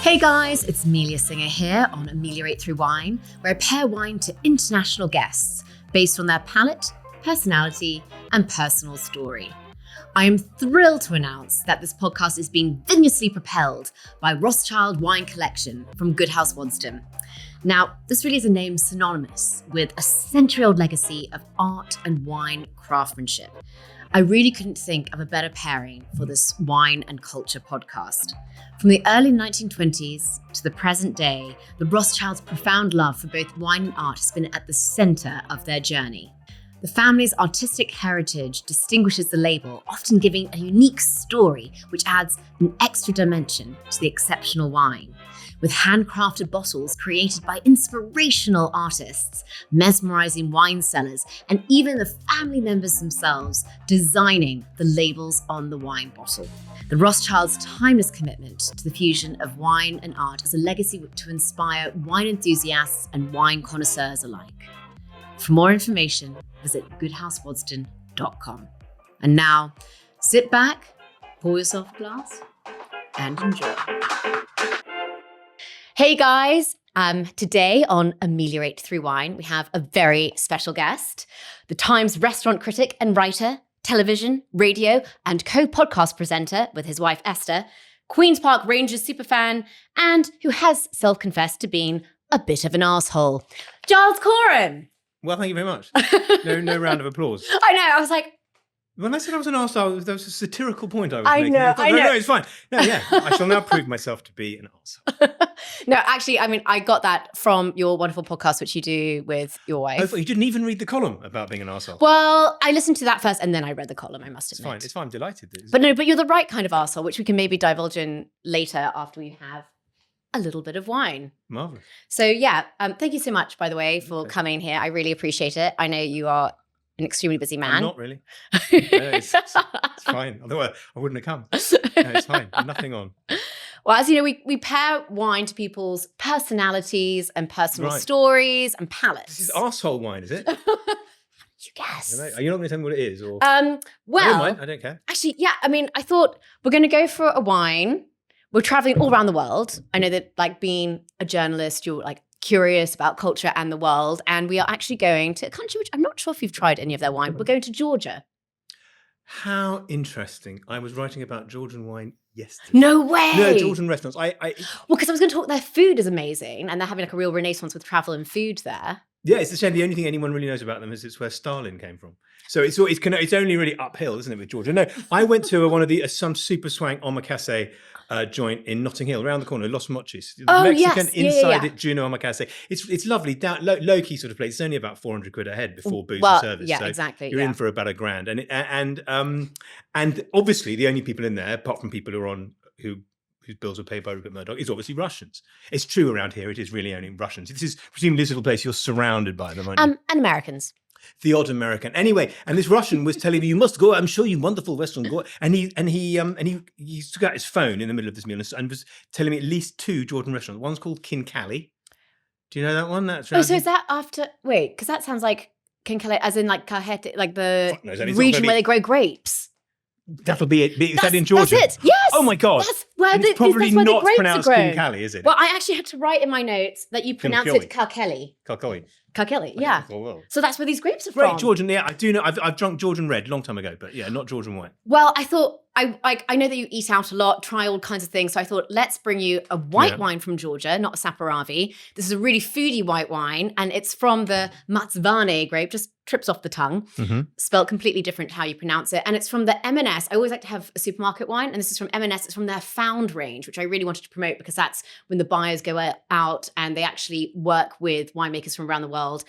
Hey guys, it's Amelia Singer here on Ameliorate Through Wine, where I pair wine to international guests based on their palate, personality, and personal story. I am thrilled to announce that this podcast is being vigorously propelled by Rothschild Wine Collection from Goodhouse Waddesdon. Now, this really is a name synonymous with a century-old legacy of art and wine craftsmanship. I really couldn't think of a better pairing for this wine and culture podcast. From the early 1920s to the present day, the Rothschilds' profound love for both wine and art has been at the center of their journey. The family's artistic heritage distinguishes the label, often giving a unique story which adds an extra dimension to the exceptional wine. With handcrafted bottles created by inspirational artists, mesmerizing wine cellars, and even the family members themselves designing the labels on the wine bottle. The Rothschilds' timeless commitment to the fusion of wine and art is a legacy to inspire wine enthusiasts and wine connoisseurs alike. For more information, visit goodhousewaddesdon.com. And now, sit back, pour yourself a glass, and enjoy. Hey guys, today on Ameliorate Through Wine, we have a very special guest, the Times restaurant critic and writer, television, radio, and co-podcast presenter with his wife Esther, Queen's Park Rangers superfan, and who has self-confessed to being a bit of an arsehole, Giles Coren. Well, thank you very much. No round of applause. I know, I was like... When I said I was an arsehole, there was a satirical point I was making. I know. No, it's fine. No, yeah, I shall now prove myself to be an arsehole. No, actually, I mean, I got that from your wonderful podcast, which you do with your wife. I thought you didn't even read the column about being an arsehole. Well, I listened to that first and then I read the column, I must admit. It's fine. I'm delighted. But you're the right kind of arsehole, which we can maybe divulge in later after we have a little bit of wine. Marvellous. So yeah, thank you so much, by the way, for coming here. I really appreciate it. I know you are an extremely busy man. I'm not really. No, it's fine. Otherwise, I wouldn't have come. No, it's fine. Nothing on. Well, as you know, we pair wine to people's personalities and personal stories and palates. This is arsehole wine, is it? You guess. Are you not going to tell me what it is? Or well, I don't mind. I don't care. Actually, yeah. I mean, I thought we're going to go for a wine. We're traveling all around the world. I know that, like, being a journalist, you're like curious about culture and the world. And we are actually going to a country which I'm not ssure if you've tried any of their wine. We're going to Georgia. How interesting. I was writing about Georgian wine yesterday. No way. No, Georgian restaurants. Well, because I was going to talk, their food is amazing. And they're having like a real renaissance with travel and food there. Yeah, it's a shame. The only thing anyone really knows about them is it's where Stalin came from. So it's only really uphill, isn't it, with Georgia? No, I went to some super swank omakase joint in Notting Hill, around the corner, Los Mochis. Mexican inside it, Juno omakase. It's lovely, down, low key sort of place. It's only about 400 quid a head before booze and service. Yeah, so exactly. You're in for about £1,000, and obviously the only people in there, apart from people whose bills are paid by Rupert Murdoch, is obviously Russians. It's true around here. It is really only Russians. This is presumably this little place you're surrounded by them, aren't you? And Americans. The odd American. Anyway, and this Russian was telling me, "You must go. I'm sure you wonderful restaurant. Go." And he took out his phone in the middle of this meal and was telling me at least 2 Georgian restaurants. One's called Kinkali. Do you know that one? That's so is that after? Wait, because that sounds like Kinkali, as in like Kahete, like the region where they grow grapes. That'll be it. Is that in Georgia? That's it. Yes. Oh my God. That's where it's probably that's not where pronounced Kinkali, is it? Well, I actually had to write in my notes that you pronounce it Kalkeli. Kalkeli, yeah. So that's where these grapes are from. Great Georgian. Yeah, I do know. I've drunk Georgian red a long time ago, but yeah, not Georgian white. Well, I thought I know that you eat out a lot, try all kinds of things. So I thought, let's bring you a white wine from Georgia, not a Saperavi. This is a really foodie white wine, and it's from the Matsvane grape. Just trips off the tongue, spelled completely different how you pronounce it. And it's from the M&S. I always like to have a supermarket wine, and this is from M&S. It's from their Found range, which I really wanted to promote because that's when the buyers go out and they actually work with winemakers from around the world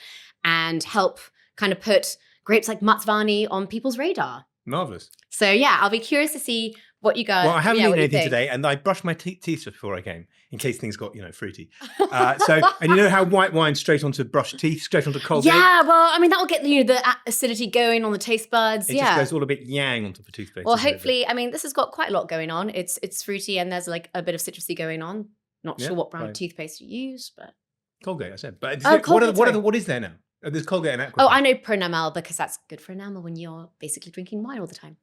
and help kind of put grapes like Matsvane on people's radar. Marvellous. So yeah, I'll be curious to see what you guys. Well, I haven't eaten anything today, and I brushed my teeth just before I came, in case things got fruity. And you know how white wine straight onto brushed teeth, straight onto Colgate. Yeah, well, I mean that will get the acidity going on the taste buds. It just goes all a bit yang onto the toothpaste. Well, hopefully, I mean this has got quite a lot going on. It's fruity and there's like a bit of citrusy going on. Not sure what brand of toothpaste you use, but Colgate. I said. But Colgate, what is there now? There's Colgate and Aqua. Oh, I know Pronamel because that's good for enamel when you're basically drinking wine all the time.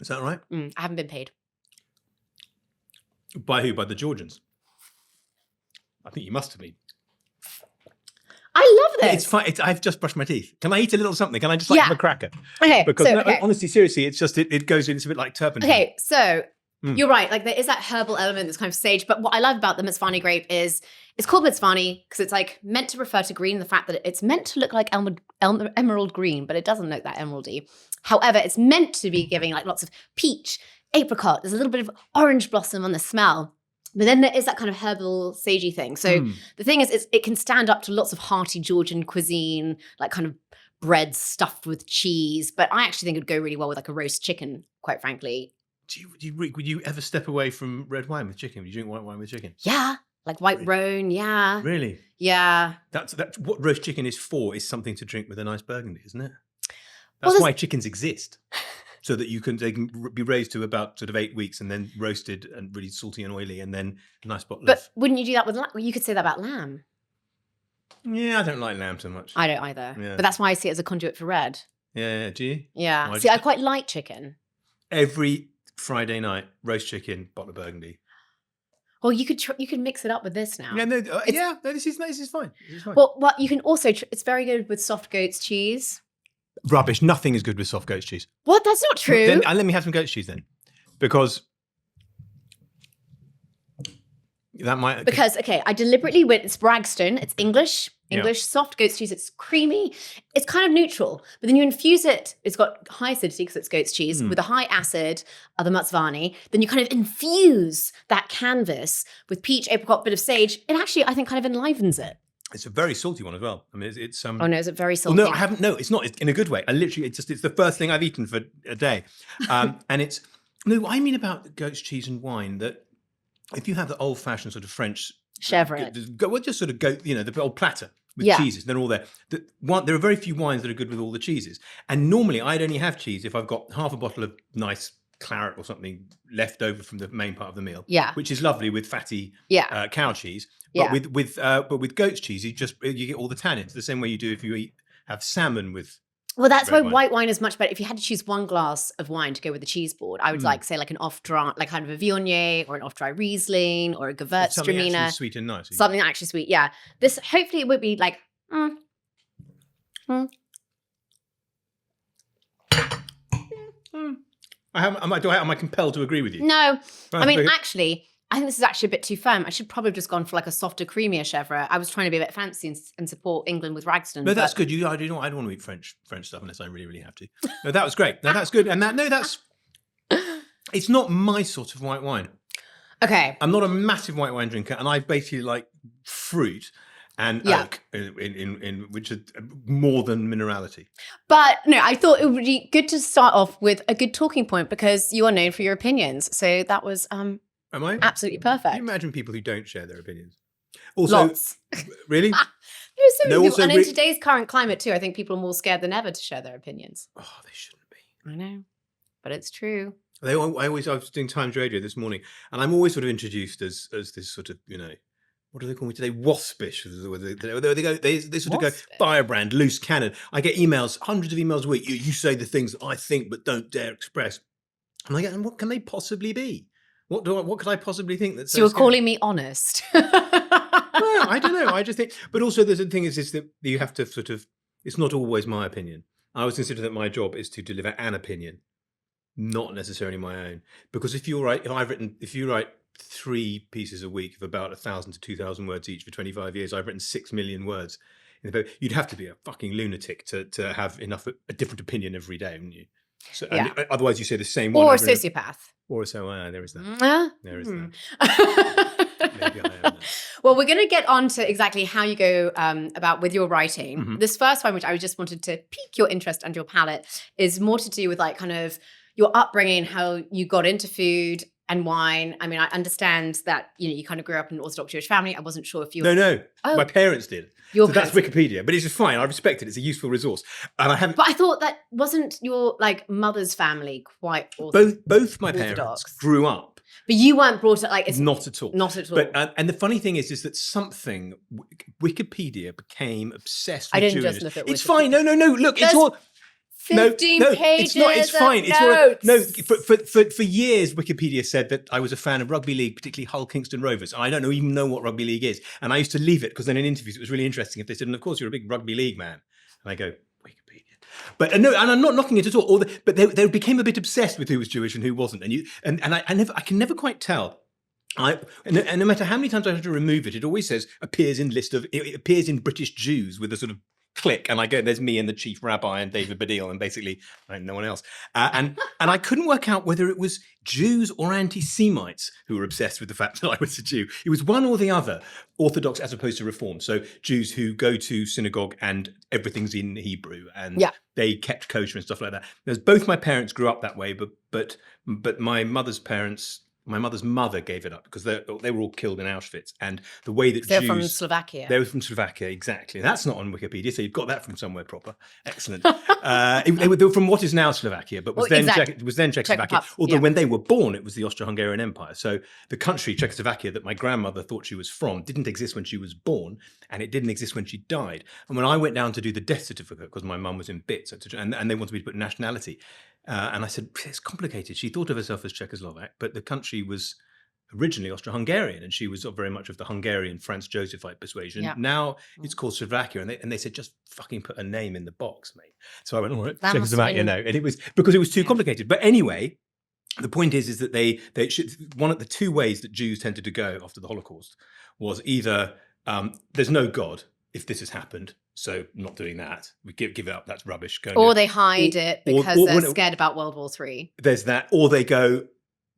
Is that right? I haven't been paid. By who? By the Georgians? I think you must have been. I love this. It's fine. I've just brushed my teeth. Can I eat a little something? Can I just have a cracker? Okay. Because honestly, seriously, it's just it goes in. It's a bit like turpentine. Okay, so you're right. Like there is that herbal element that's kind of sage. But what I love about the Mizvani grape is it's called Mizvani because it's like meant to refer to green. The fact that it's meant to look like emerald green, but it doesn't look that emeraldy. However, it's meant to be giving like lots of peach, apricot. There's a little bit of orange blossom on the smell. But then there is that kind of herbal sagey thing. So the thing is, it can stand up to lots of hearty Georgian cuisine, like kind of bread stuffed with cheese. But I actually think it would go really well with like a roast chicken, quite frankly. Would you ever step away from red wine with chicken? Would you drink white wine with chicken? Yeah, like white Rhone, yeah. Really? Yeah. That's what roast chicken is for, is something to drink with a nice burgundy, isn't it? That's why chickens exist. So that they can be raised to about sort of 8 weeks and then roasted and really salty and oily and then a nice bottle But wouldn't you do that with lamb? You could say that about lamb. Yeah, I don't like lamb so much. I don't either. Yeah. But that's why I see it as a conduit for red. Yeah, do you? Yeah. Oh, I quite like chicken. Every Friday night, roast chicken, bottle of burgundy. Well, you could mix it up with this now. Yeah, no, this is fine. This is fine. Well, you can also, it's very good with soft goat's cheese. Rubbish. Nothing is good with soft goat's cheese. What? That's not true. Then let me have some goat's cheese then. Because that might... Because, I deliberately went, it's Bragston, it's English, soft goat's cheese, it's creamy, it's kind of neutral. But then you infuse it, it's got high acidity because it's goat's cheese, with a high acid of the Mizvani. Then you kind of infuse that canvas with peach, apricot, bit of sage. It actually, I think, kind of enlivens it. It's a very salty one as well. I mean, it's Oh no, is it very salty? Well, no, I haven't. No, it's not. It's in a good way. It's the first thing I've eaten for a day, and it's no. I mean about goat's cheese and wine that if you have the old-fashioned sort of French chevret, just sort of the old platter with cheeses, they're all there. There are very few wines that are good with all the cheeses, and normally I'd only have cheese if I've got half a bottle of nice claret or something left over from the main part of the meal, which is lovely with fatty cow cheese. But with goat's cheese, you get all the tannins the same way you do if you have salmon with. Well, that's why white wine is much better. If you had to choose one glass of wine to go with the cheese board, I would say like an off-dry, like kind of a Viognier or an off-dry Riesling or a Gewürztraminer. Something actually sweet and nice. Something actually sweet, yeah. This hopefully it would be like. Am I compelled to agree with you? No, I mean actually. I think this is actually a bit too firm. I should probably have just gone for like a softer, creamier chèvre. I was trying to be a bit fancy and support England with Ragston. No, that's good. I don't want to eat French stuff unless I really, really have to. No, that was great. No, that's good. And it's not my sort of white wine. Okay. I'm not a massive white wine drinker, and I basically like fruit and oak, in which are more than minerality. But no, I thought it would be good to start off with a good talking point because you are known for your opinions. So that was Am I? absolutely perfect. Can you imagine people who don't share their opinions? Also, Lots. Really? There's so many people. And in today's current climate too, I think people are more scared than ever to share their opinions. Oh, they shouldn't be. I know, but it's true. I was doing Times Radio this morning, and I'm always sort of introduced as this sort of, what do they call me today? Waspish. They sort of go firebrand, loose cannon. I get emails, hundreds of emails a week. You say the things that I think but don't dare express. And I go, and what can they possibly be? What could I possibly think that's so you're scary? calling me honest. No, I don't know. I just think, but also the thing is that you have to sort of, it's not always my opinion. I always consider that my job is to deliver an opinion, not necessarily my own. Because if you write 3 pieces a week of about 1,000 to 2,000 words each for 25 years, I've written 6 million words. You'd have to be a fucking lunatic to have a different opinion every day, wouldn't you? So, otherwise, you say the same one. Or a sociopath. Or so there is that. There is that. Maybe I am that. Well, we're going to get on to exactly how you go about with your writing. Mm-hmm. This first one, which I just wanted to pique your interest and your palate, is more to do with like kind of your upbringing, how you got into food and wine. I mean, I understand that, you kind of grew up in an Orthodox Jewish family. I wasn't sure if you were... No. Oh. My parents did. That's Wikipedia, but it's just fine. I respect it. It's a useful resource. And I haven't... But I thought that wasn't your like mother's family quite Orthodox? Both my parents grew up. But you weren't brought up like... It's not at all. Not at all. But, and the funny thing is that Wikipedia became obsessed with I didn't Jewishness. just look at It's fine. No. Look, it's all... 15 pages it's not. It's fine. of It's for years. Wikipedia said that I was a fan of rugby league, particularly Hull Kingston Rovers. And I don't even know what rugby league is. And I used to leave it because then in interviews it was really interesting if they said, "And of course you're a big rugby league man." And I go, Wikipedia. But no, and I'm not knocking it at all. But they became a bit obsessed with who was Jewish and who wasn't. And I can never quite tell. And no matter how many times I have to remove it, it always says it appears in British Jews with a sort of click, and I go, there's me and the chief rabbi and David Baddiel and basically no one else. And I couldn't work out whether it was Jews or anti-Semites who were obsessed with the fact that I was a Jew. It was one or the other, Orthodox as opposed to Reform. So Jews who go to synagogue and everything's in Hebrew and they kept kosher and stuff like that. Because both my parents grew up that way, but my mother's parents. My mother's mother gave it up because they were all killed in Auschwitz, and the way that they're Jews, from Slovakia. They were from Slovakia, exactly. That's not on Wikipedia, so you've got that from somewhere proper. Excellent. They were from what is now Slovakia, but was then Czechoslovakia. Although when they were born, it was the Austro-Hungarian Empire. So the country Czechoslovakia that my grandmother thought she was from didn't exist when she was born, and it didn't exist when she died. And when I went down to do the death certificate, because my mum was in bits, and they wanted me to put nationality. And I said, it's complicated. She thought of herself as Czechoslovak, but the country was originally Austro-Hungarian, and she was very much of the Hungarian Franz Josephite persuasion. Yeah. Now it's called Slovakia, and they said, just fucking put a name in the box, mate. So I went, all right, Czechoslovakia, no. And it was because it was too complicated. But anyway, the point is that they one of the two ways that Jews tended to go after the Holocaust was either there's no God if this has happened, so not doing that. We give it up. That's rubbish. Or they hide it because they're scared about World War III. There's that. Or they go.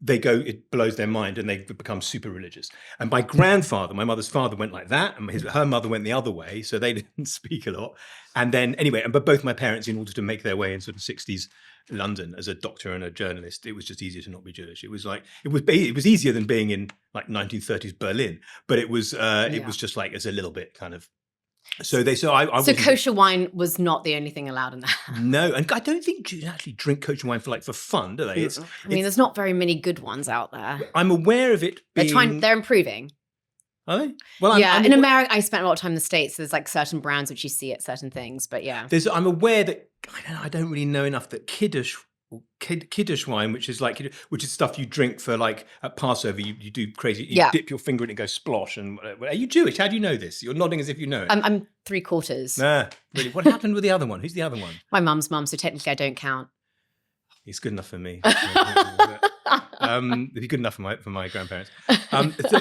It blows their mind, and they become super religious. And my grandfather, my mother's father, went like that, and her mother went the other way, so they didn't speak a lot. And then anyway, but both my parents, in order to make their way in sort of 60s London as a doctor and a journalist, it was just easier to not be Jewish. It was like it was easier than being in like 1930s Berlin, but it was just like it's a little bit kind of. So kosher wine was not the only thing allowed in the house. No, and I don't think Jews actually drink kosher wine for fun, do they? There's not very many good ones out there. I'm aware of it. They're improving. Are they? Well, yeah. In America, I spent a lot of time in the States. So there's like certain brands which you see at certain things, but yeah. I'm aware that I don't really know enough that Kiddush wine, which is stuff you drink for like at Passover. You do crazy. You dip your finger in it, and go splosh. And whatever. Are you Jewish? How do you know this? You're nodding as if you know it. I'm 3/4. Nah, really. What happened with the other one? Who's the other one? My mum's mum. So technically, I don't count. He's good enough for me. It'd be good enough for my grandparents.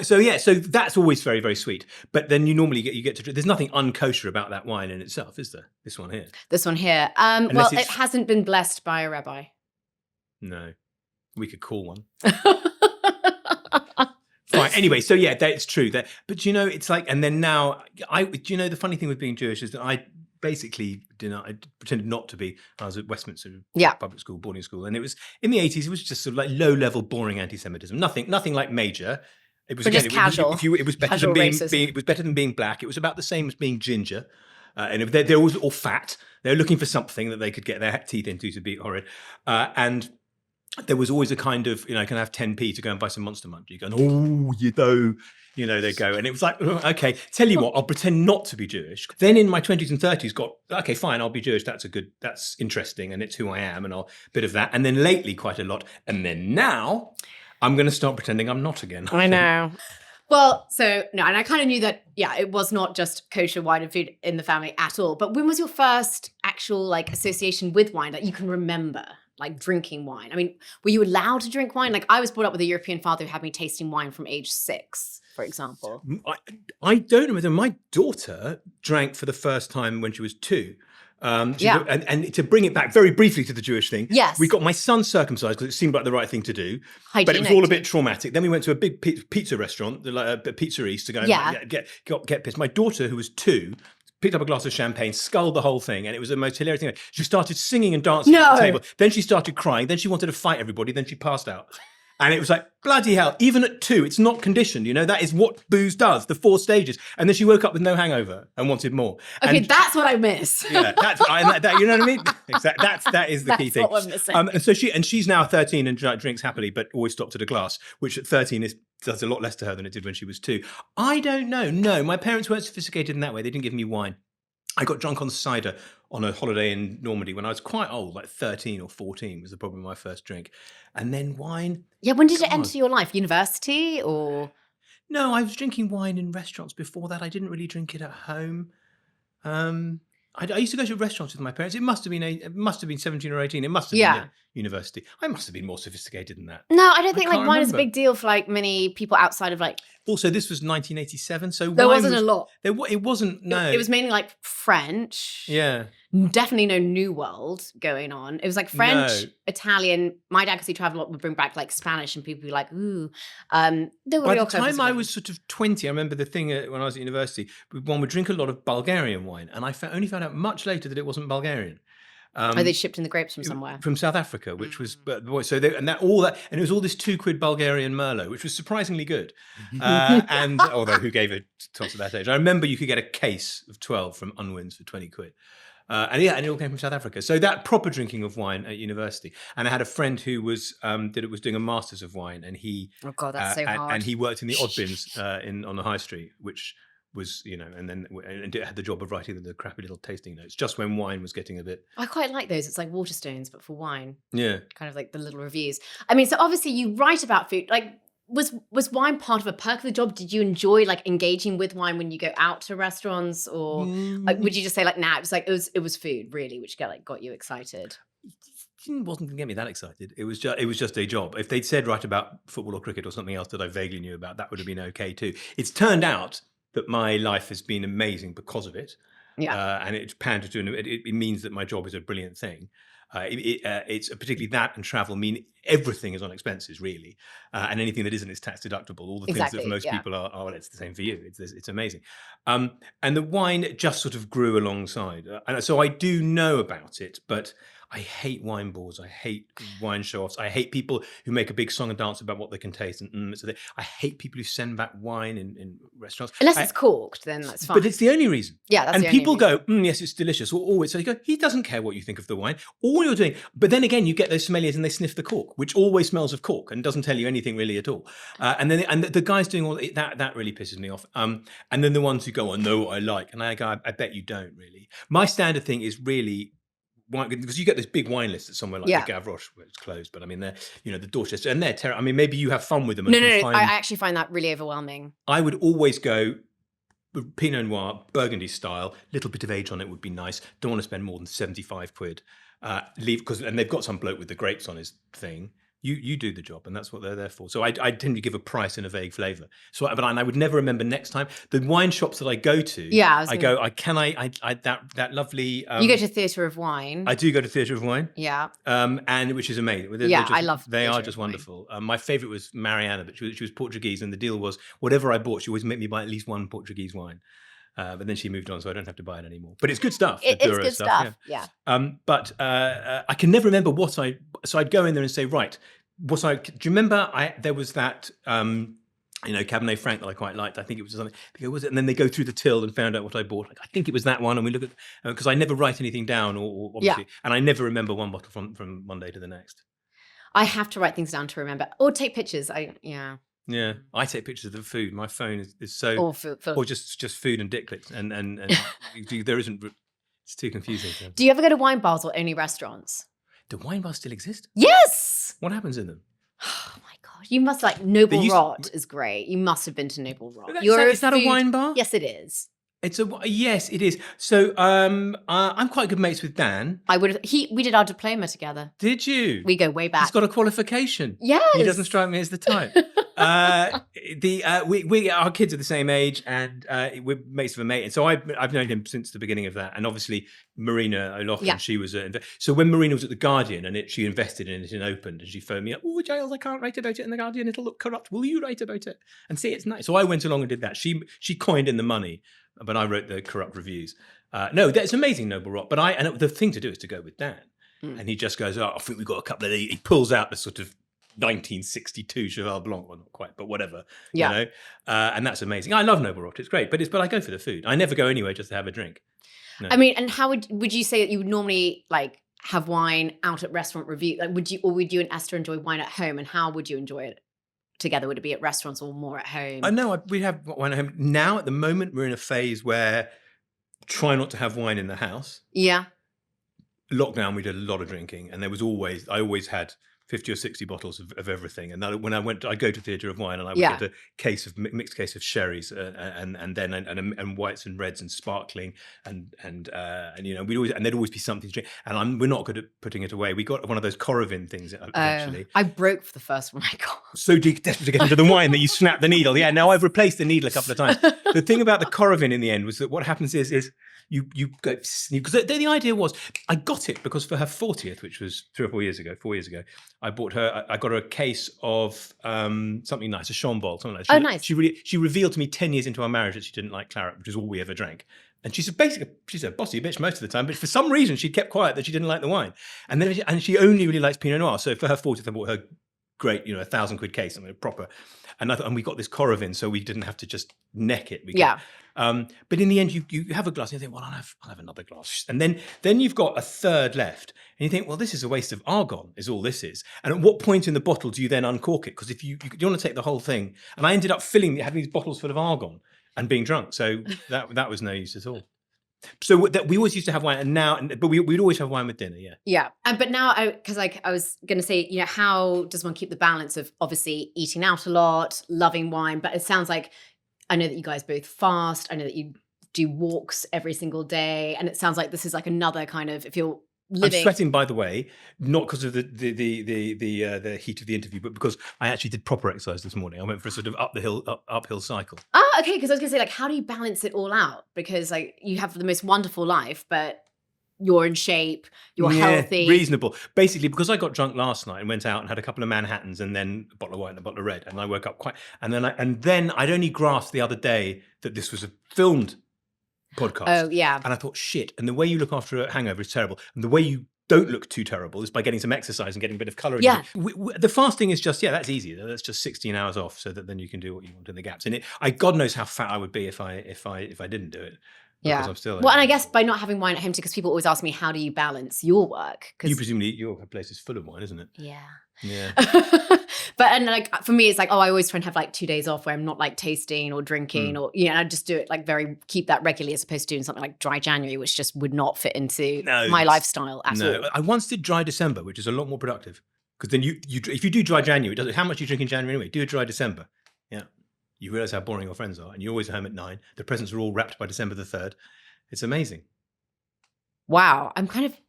So that's always very, very sweet. But then you normally get to drink. There's nothing unkosher about that wine in itself, is there? This one here. Well, it hasn't been blessed by a rabbi. No, we could call one. Fine. Anyway, so yeah, that's true. But it's like, and then now, the funny thing with being Jewish is that I basically I pretended not to be. I was at Westminster public school, boarding school, and it was in the 80s. It was just sort of like low-level, boring anti-Semitism. Nothing like major. It was just casual. It was better than being black. It was about the same as being ginger. And they're always all fat. They're looking for something that they could get their teeth into to be horrid. And there was always a kind of, can I have 10p to go and buy some Monster Munch? You go, they go. And it was like, okay, tell you what, I'll pretend not to be Jewish. Then in my 20s and 30s okay, fine, I'll be Jewish. That's interesting. And it's who I am. And I'll bit of that. And then lately quite a lot. And then now I'm going to start pretending I'm not again. I know. Well, and I kind of knew that, it was not just kosher wine and food in the family at all. But when was your first actual association with wine that you can remember? Like drinking wine. I mean, were you allowed to drink wine? Like I was brought up with a European father who had me tasting wine from age 6, for example. I don't know whether my daughter drank for the first time when she was 2. And to bring it back very briefly to the Jewish thing, yes, we got my son circumcised because it seemed like the right thing to do. Hygienic. But it was all a bit traumatic. Then we went to a big pizza restaurant, like a Pizza East, to go and get pissed. My daughter, who was 2, picked up a glass of champagne, sculled the whole thing, and it was the most hilarious thing. She started singing and dancing at the table. Then she started crying. Then she wanted to fight everybody. Then she passed out. And it was like, bloody hell, even at 2, it's not conditioned, that is what booze does, the 4 stages. And then she woke up with no hangover and wanted more. Okay, that's what I miss. Yeah, you know what I mean? Exactly. That is the key thing. That's what we're missing. And she's now 13 and drinks happily, but always stopped at a glass, which at 13 does a lot less to her than it did when she was 2. I don't know. No, my parents weren't sophisticated in that way. They didn't give me wine. I got drunk on cider on a holiday in Normandy when I was quite old, like 13 or 14 was probably my first drink. And then wine. Yeah, when did it God. enter your life? University or? No, I was drinking wine in restaurants before that. I didn't really drink it at home. I used to go to restaurants with my parents. It must have been 17 or 18. It must have been Yeah. at university. I must have been more sophisticated than that. No, I don't think like can't wine is a remember. big deal for like many people outside of like. Also, this was 1987, so There wine wasn't a lot. It wasn't. No, It was mainly like French. Yeah. Definitely no New World going on. It was like French, No. Italian. My dad, because he traveled a lot, would bring back like Spanish, and people would be like, "Ooh." By the time I was sort of 20, I remember the thing when I was at university. One would drink a lot of Bulgarian wine, and I only found out much later that it wasn't Bulgarian. They shipped in the grapes from somewhere. From South Africa, which was so they, and it was all this 2 quid Bulgarian Merlot, which was surprisingly good. And although who gave a toss at that age? I remember you could get a case of 12 from Unwin's for 20 quid. And it all came from South Africa. So that proper drinking of wine at university. And I had a friend who was doing a masters of wine, and he that's so hard. and he worked in the odd bins on the high street, which was, and then had the job of writing the crappy little tasting notes just when wine was getting a bit. I quite like those. It's like Waterstones, but for wine. Yeah. Kind of like the little reviews. I mean, so obviously you write about food. Like, was wine part of a perk of the job? Did you enjoy like engaging with wine when you go out to restaurants, or like, would you just say like, nah, it was food really, which got you excited? It wasn't going to get me that excited. It was just a job. If they'd said write about football or cricket or something else that I vaguely knew about, that would have been okay too. It's turned out that my life has been amazing because of it. Yeah. And it's pandered to, it means that my job is a brilliant thing. It's particularly that and travel mean everything is on expenses really, and anything that isn't is tax deductible. All the things that for most people are, well, it's the same for you. It's amazing. And the wine just sort of grew alongside, and so I do know about it, but I hate wine bores. I hate wine show-offs. I hate people who make a big song and dance about what they can taste. I hate people who send back wine in restaurants. Unless it's corked, then that's fine. But it's the only reason. Yeah, that's and the only people reason. go, yes, it's delicious. Or always, so you go, he doesn't care what you think of the wine. All you're doing, but then again, you get those sommeliers and they sniff the cork, which always smells of cork and doesn't tell you anything really at all. And the guys doing all that really pisses me off. And then the ones who go, I know what I like, and I go, I bet you don't really. My standard thing is really. Because you get this big wine list at somewhere like the Gavroche, where it's closed, but I mean, they're, the Dorchester, and they're terrible. I mean, maybe you have fun with them. No, I actually find that really overwhelming. I would always go Pinot Noir, Burgundy style, little bit of age on it would be nice. Don't want to spend more than 75 quid. And they've got some bloke with the grapes on his thing. You do the job, and that's what they're there for. So I tend to give a price and a vague flavour. So, but I would never remember next time. The wine shops that I go to, that lovely. You go to Theatre of Wine. I do go to Theatre of Wine. Yeah. And which is amazing. I love. They are just wonderful. My favourite was Mariana, but she was Portuguese, and the deal was whatever I bought, she always made me buy at least one Portuguese wine. But then she moved on, so I don't have to buy it anymore. But it's good stuff. It's good stuff. Yeah. But I can never remember so I'd go in there and say, right, do you remember there was that, Cabernet Franc that I quite liked. I think it was something, and then they go through the till and found out what I bought. I think it was that one. And we look at, because I never write anything down or obviously, and I never remember one bottle from one day to the next. I have to write things down to remember or take pictures. Yeah, I take pictures of the food. My phone is so, or just food and dick clips, and there isn't. It's too confusing. Do you ever go to wine bars or only restaurants? Do wine bars still exist? Yes. What happens in them? Oh my god! You must like Noble Rot is great. You must have been to Noble Rot. Is that a wine bar? Yes, it is. Yes, it is. So I'm quite good mates with Dan. We did our diploma together. Did you? We go way back. He's got a qualification. Yes. He doesn't strike me as the type. Our kids are the same age, and we're mates of a mate. And so I've known him since the beginning of that. And obviously Marina O'Loughlin, she was so when Marina was at the Guardian and she invested in it and opened, and she phoned me up. Oh, Giles, I can't write about it in the Guardian. It'll look corrupt. Will you write about it and see it's nice? So I went along and did that. She coined in the money, but I wrote the corrupt reviews. No, that's amazing, Noble Rot. But and the thing to do is to go with Dan, and he just goes, I think we've got a couple of. He pulls out the sort of 1962 Cheval Blanc, well, not quite, but whatever, and that's amazing. I love Noble Rot; it's great, but I go for the food. I never go anywhere just to have a drink. No. I mean, and how would you say that you would normally like have wine out at restaurant review? Like, would you and Esther enjoy wine at home, and how would you enjoy it together? Would it be at restaurants or more at home? No, we have wine at home now. At the moment, we're in a phase where try not to have wine in the house. Yeah. Lockdown, we did a lot of drinking, and I always had 50 or 60 bottles of everything. And when I'd go to Theatre of Wine, and I would get a mixed case of sherries, and whites and reds and sparkling, and there'd always be something to drink. And we're not good at putting it away. We got one of those Coravin things eventually. I broke for the first one I got. So desperate to get into the wine that you snap the needle. Yeah, now I've replaced the needle a couple of times. The thing about the Coravin in the end was that what happens is you go, because the idea was, I got it because for her 40th, which was 4 years ago, I got her a case of something nice, a Chambol, something like that. Nice. She revealed to me 10 years into our marriage that she didn't like claret, which is all we ever drank. And she's a bossy bitch most of the time, but for some reason she'd kept quiet that she didn't like the wine. And she only really likes Pinot Noir. So for her 40th, I bought her great, £1,000 case, something proper. And we got this Coravin, so we didn't have to just neck it. But in the end, you have a glass and you think, well, I'll have another glass. And then you've got a third left. And you think, well, this is a waste of argon, is all this is. And at what point in the bottle do you then uncork it? Because if you want to take the whole thing. And I ended up having these bottles full of argon and being drunk. So that was no use at all. So we always used to have wine, but we'd always have wine with dinner, yeah. Yeah, but now, because I was going to say, how does one keep the balance of obviously eating out a lot, loving wine, but it sounds like, I know that you guys both fast, I know that you do walks every single day, and it sounds like this is like another kind of, if you're living... I'm sweating, by the way, not because of the heat of the interview, but because I actually did proper exercise this morning. I went for a sort of uphill cycle. Ah, okay, because I was going to say, like, how do you balance it all out? Because like you have the most wonderful life, but you're in shape, you're healthy. Reasonable. Basically, because I got drunk last night and went out and had a couple of Manhattans and then a bottle of white and a bottle of red, and I woke up and then I'd only grasped the other day that this was a filmed podcast. Oh, yeah. And I thought, shit. And the way you look after a hangover is terrible. And the way you don't look too terrible is by getting some exercise and getting a bit of colour. Yeah. The fasting is just, that's easy. That's just 16 hours off, so that then you can do what you want in the gaps. And God knows how fat I would be if I didn't do it. Yeah. I'm still and I guess by not having wine at home too, because people always ask me, how do you balance your work? You presumably, your place is full of wine, isn't it? Yeah. Yeah. And like for me, it's like, I always try and have like 2 days off where I'm not like tasting or drinking or, and I just do it like keep that regularly, as opposed to doing something like dry January, which just would not fit into my lifestyle at all. I once did dry December, which is a lot more productive, because then if you do dry January, how much you drink in January anyway? Do a dry December. Yeah. You realise how boring your friends are, and you're always home at 9. The presents are all wrapped by December the 3rd. It's amazing. Wow. I'm kind of,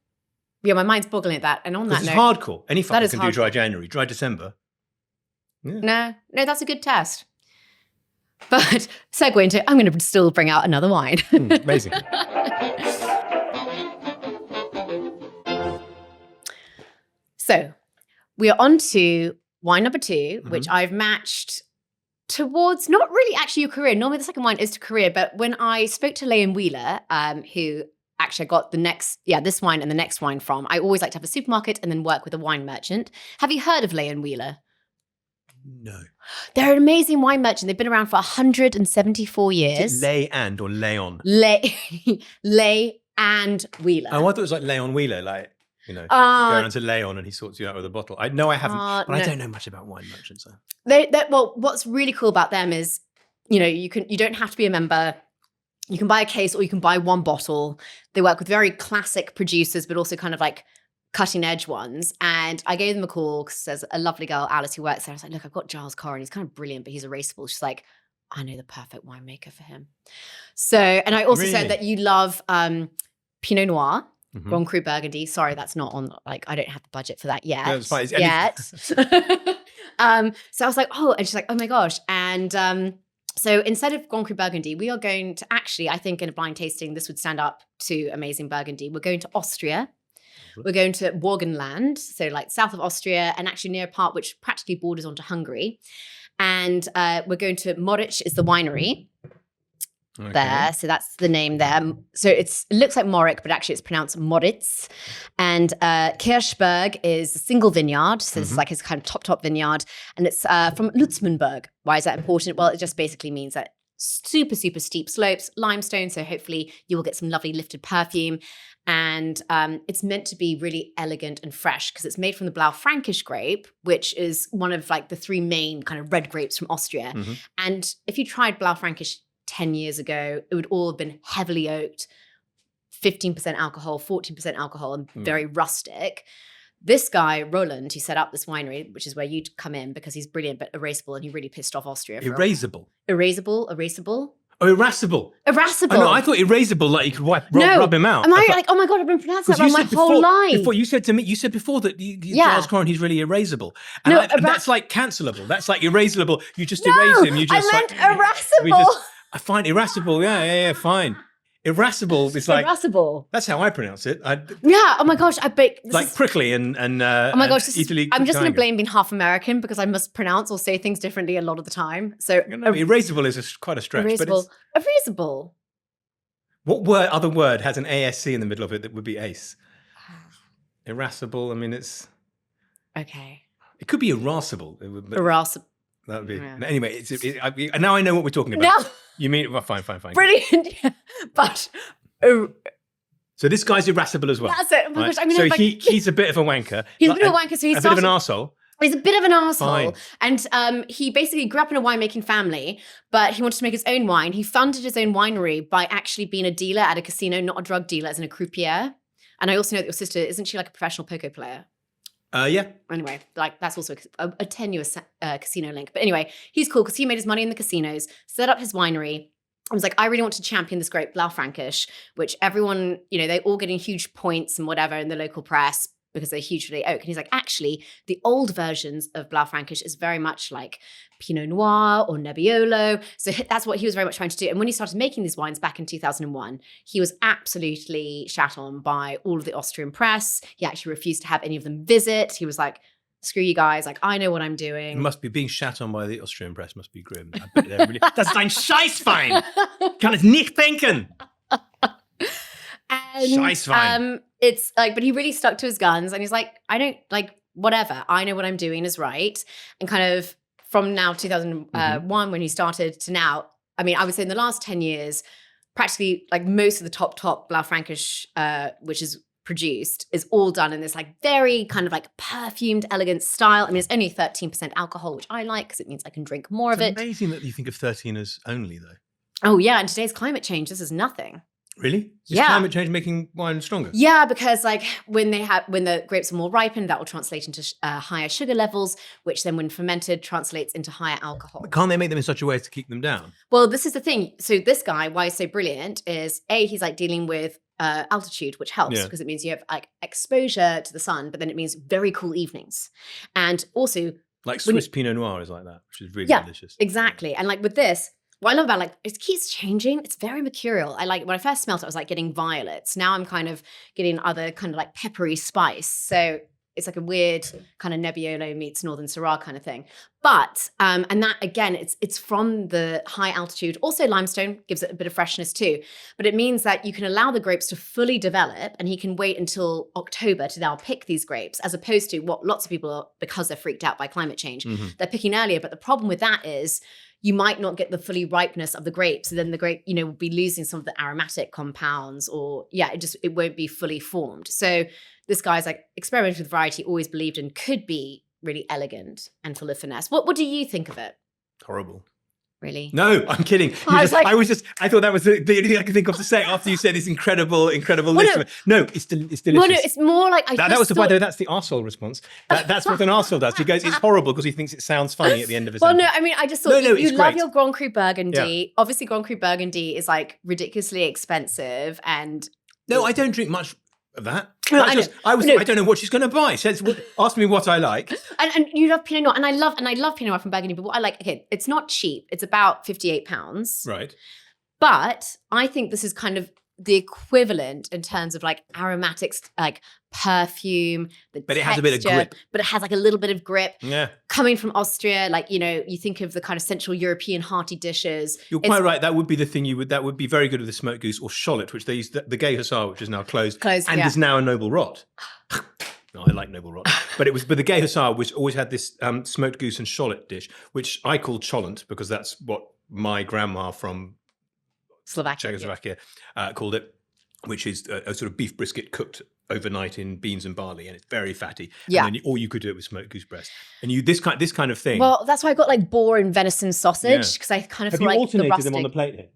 my mind's boggling at that. And on that note, it's hardcore. Any fucker can do dry January. Dry December. Yeah. No, that's a good test. But segue into, I'm going to still bring out another wine. Amazing. So we are on to wine number 2, which I've matched towards not really actually your career. Normally the second wine is to career, but when I spoke to Leon Wheeler, who actually I got this wine and the next wine from, I always like to have a supermarket and then work with a wine merchant. Have you heard of Leon Wheeler? No. They're an amazing wine merchant. They've been around for 174 years. Is it Lay and or Leon? Lay and Wheeler. Oh, I thought it was like Leon Wheeler, like, you go around to Leon and he sorts you out with a bottle. I haven't, but I don't know much about wine merchants. So. Well, what's really cool about them is, you don't have to be a member. You can buy a case or you can buy one bottle. They work with very classic producers, but also kind of like cutting edge ones. And I gave them a call because there's a lovely girl, Alice, who works there. I was like, look, I've got Giles Coren. He's kind of brilliant, but he's irascible. She's like, I know the perfect winemaker for him. So, and I also said that you love Pinot Noir. Grand Cru Burgundy. Sorry, that's not on, like, I don't have the budget for that yet. No, it's fine. So I was like, oh, and she's like, oh my gosh. And so instead of Grand Cru Burgundy, we are going to actually, I think in a blind tasting, this would stand up to amazing Burgundy. We're going to Austria. We're going to Burgenland, so like south of Austria, and actually near a part which practically borders onto Hungary. And we're going to Moritz is the winery. Okay. There, so that's the name there. So it looks like Moric, but actually it's pronounced Moritz. And Kirchberg is a single vineyard, so this is like his kind of top vineyard, and it's from Lutzmenberg. Why is that important? Well, it just basically means that super steep slopes, limestone. So hopefully you will get some lovely lifted perfume, and it's meant to be really elegant and fresh because it's made from the Blaufränkisch grape, which is one of like the 3 main kind of red grapes from Austria. And if you tried Blaufränkisch 10 years ago, it would all have been heavily oaked, 15% alcohol, 14% alcohol, and very rustic. This guy, Roland, who set up this winery, which is where you'd come in because he's brilliant but erasable, and he really pissed off Austria. Erasable? Erasable? Oh, irascible. Irascible. Oh, no, I thought erasable, like you could rub him out. Am I like, oh my God, I've been pronouncing that wrong my whole life. Before you said to me, you said before that Giles Coren, he's really erasable. And, and that's like cancelable. That's like erasable. You just erase him. You just I meant irascible. I find irascible. Yeah, fine. Irascible is like irascible. That's how I pronounce it. Oh my gosh, I bet like prickly and oh my gosh, I'm just going to blame being half American because I must pronounce or say things differently a lot of the time. So erasable is quite a stretch. Erasable. What other word has an ASC in the middle of it that would be ace? Irascible. I mean, it's okay. It could be irascible. Irascible. That would be anyway. Now I know what we're talking about. No. You mean fine. Brilliant, but so this guy's irascible as well. That's it. Oh my gosh, I'm so he's a bit of a wanker. He's a bit of a wanker. So he's a bit of an arsehole. He's a bit of an arsehole. And he basically grew up in a winemaking family, but he wanted to make his own wine. He funded his own winery by actually being a dealer at a casino, not a drug dealer, as in a croupier. And I also know that your sister, isn't she like a professional poker player? Yeah. Anyway, like that's also a tenuous casino link. But anyway, he's cool because he made his money in the casinos, set up his winery. I was like, I really want to champion this grape Blaufränkisch, which everyone, they're all getting huge points and whatever in the local press because they're huge for the oak. And he's like, actually, the old versions of Blaufränkisch is very much like Pinot Noir or Nebbiolo. So that's what he was very much trying to do. And when he started making these wines back in 2001, he was absolutely shat on by all of the Austrian press. He actually refused to have any of them visit. He was like, screw you guys, like I know what I'm doing. It must be being shat on by the Austrian press must be grim. I bet they're really, das ist ein Scheißwein. Kann es nicht denken. And it's like, but he really stuck to his guns and he's like, I don't like whatever. I know what I'm doing is right. And kind of from now 2001 when he started to now, I mean, I would say in the last 10 years, practically like most of the top Blaufränkisch, which is produced, is all done in this like very kind of like perfumed, elegant style. I mean, it's only 13% alcohol, which I like because it means I can drink more of it. It's amazing that you think of 13 as only though. Oh yeah, in today's climate change, this is nothing. Really? Is climate change making wine stronger? Yeah, because like when the grapes are more ripened, that will translate into higher sugar levels, which then when fermented translates into higher alcohol. But can't they make them in such a way as to keep them down? Well, this is the thing. So this guy, why he's so brilliant is he's like dealing with altitude, which helps because it means you have like exposure to the sun, but then it means very cool evenings. And also like Swiss Pinot Noir is like that, which is really delicious. Exactly. And like with this, what I love about it keeps changing. It's very mercurial. I like when I first smelled it, I was like getting violets. Now I'm kind of getting other kind of like peppery spice. So it's like a weird kind of Nebbiolo meets Northern Syrah kind of thing. But and that again, it's from the high altitude. Also, limestone gives it a bit of freshness too. But it means that you can allow the grapes to fully develop, and he can wait until October to now pick these grapes, as opposed to what lots of people are, because they're freaked out by climate change, they're picking earlier. But the problem with that is you might not get the fully ripeness of the grape. So then the grape, will be losing some of the aromatic compounds, or it won't be fully formed. So this guy's like experimented with variety, always believed in could be really elegant and full of finesse. What do you think of it? Horrible. Really? No, I'm kidding. I thought that was the only thing I could think of to say after you said this incredible list. No, it's delicious. Well, no, it's more like that was by the way, that's the arsehole response. That's what an arsehole does. He goes, it's horrible because he thinks it sounds funny at the end of his sentence. No, I mean, I just thought you love your Grand Cru Burgundy. Yeah. Obviously, Grand Cru Burgundy is like ridiculously expensive and... No, I don't drink much of that. I don't know what she's going to buy. Says, ask me what I like. And you love Pinot Noir, and I love Pinot Noir from Burgundy. But what I like, it's not cheap. It's about £58, right? But I think this is kind of the equivalent in terms of like aromatics, like perfume, but it has a bit of grip. But it has like a little bit of grip. Yeah. Coming from Austria, like, you think of the kind of Central European hearty dishes. You're quite right. That would be the thing that would be very good with the smoked goose or shallot, which they use, the Gay Hussar, which is now closed and is now a Noble Rot. No, I like Noble Rot. But the Gay Hussar, which always had this smoked goose and shallot dish, which I call cholent because that's what my grandma from Czechoslovakia called it, which is a sort of beef brisket cooked overnight in beans and barley, and it's very fatty. Yeah. And then or you could do it with smoked goose breast. And this kind of thing. Well, that's why I got like boar and venison sausage because I kind of feel like alternated them on the plate here?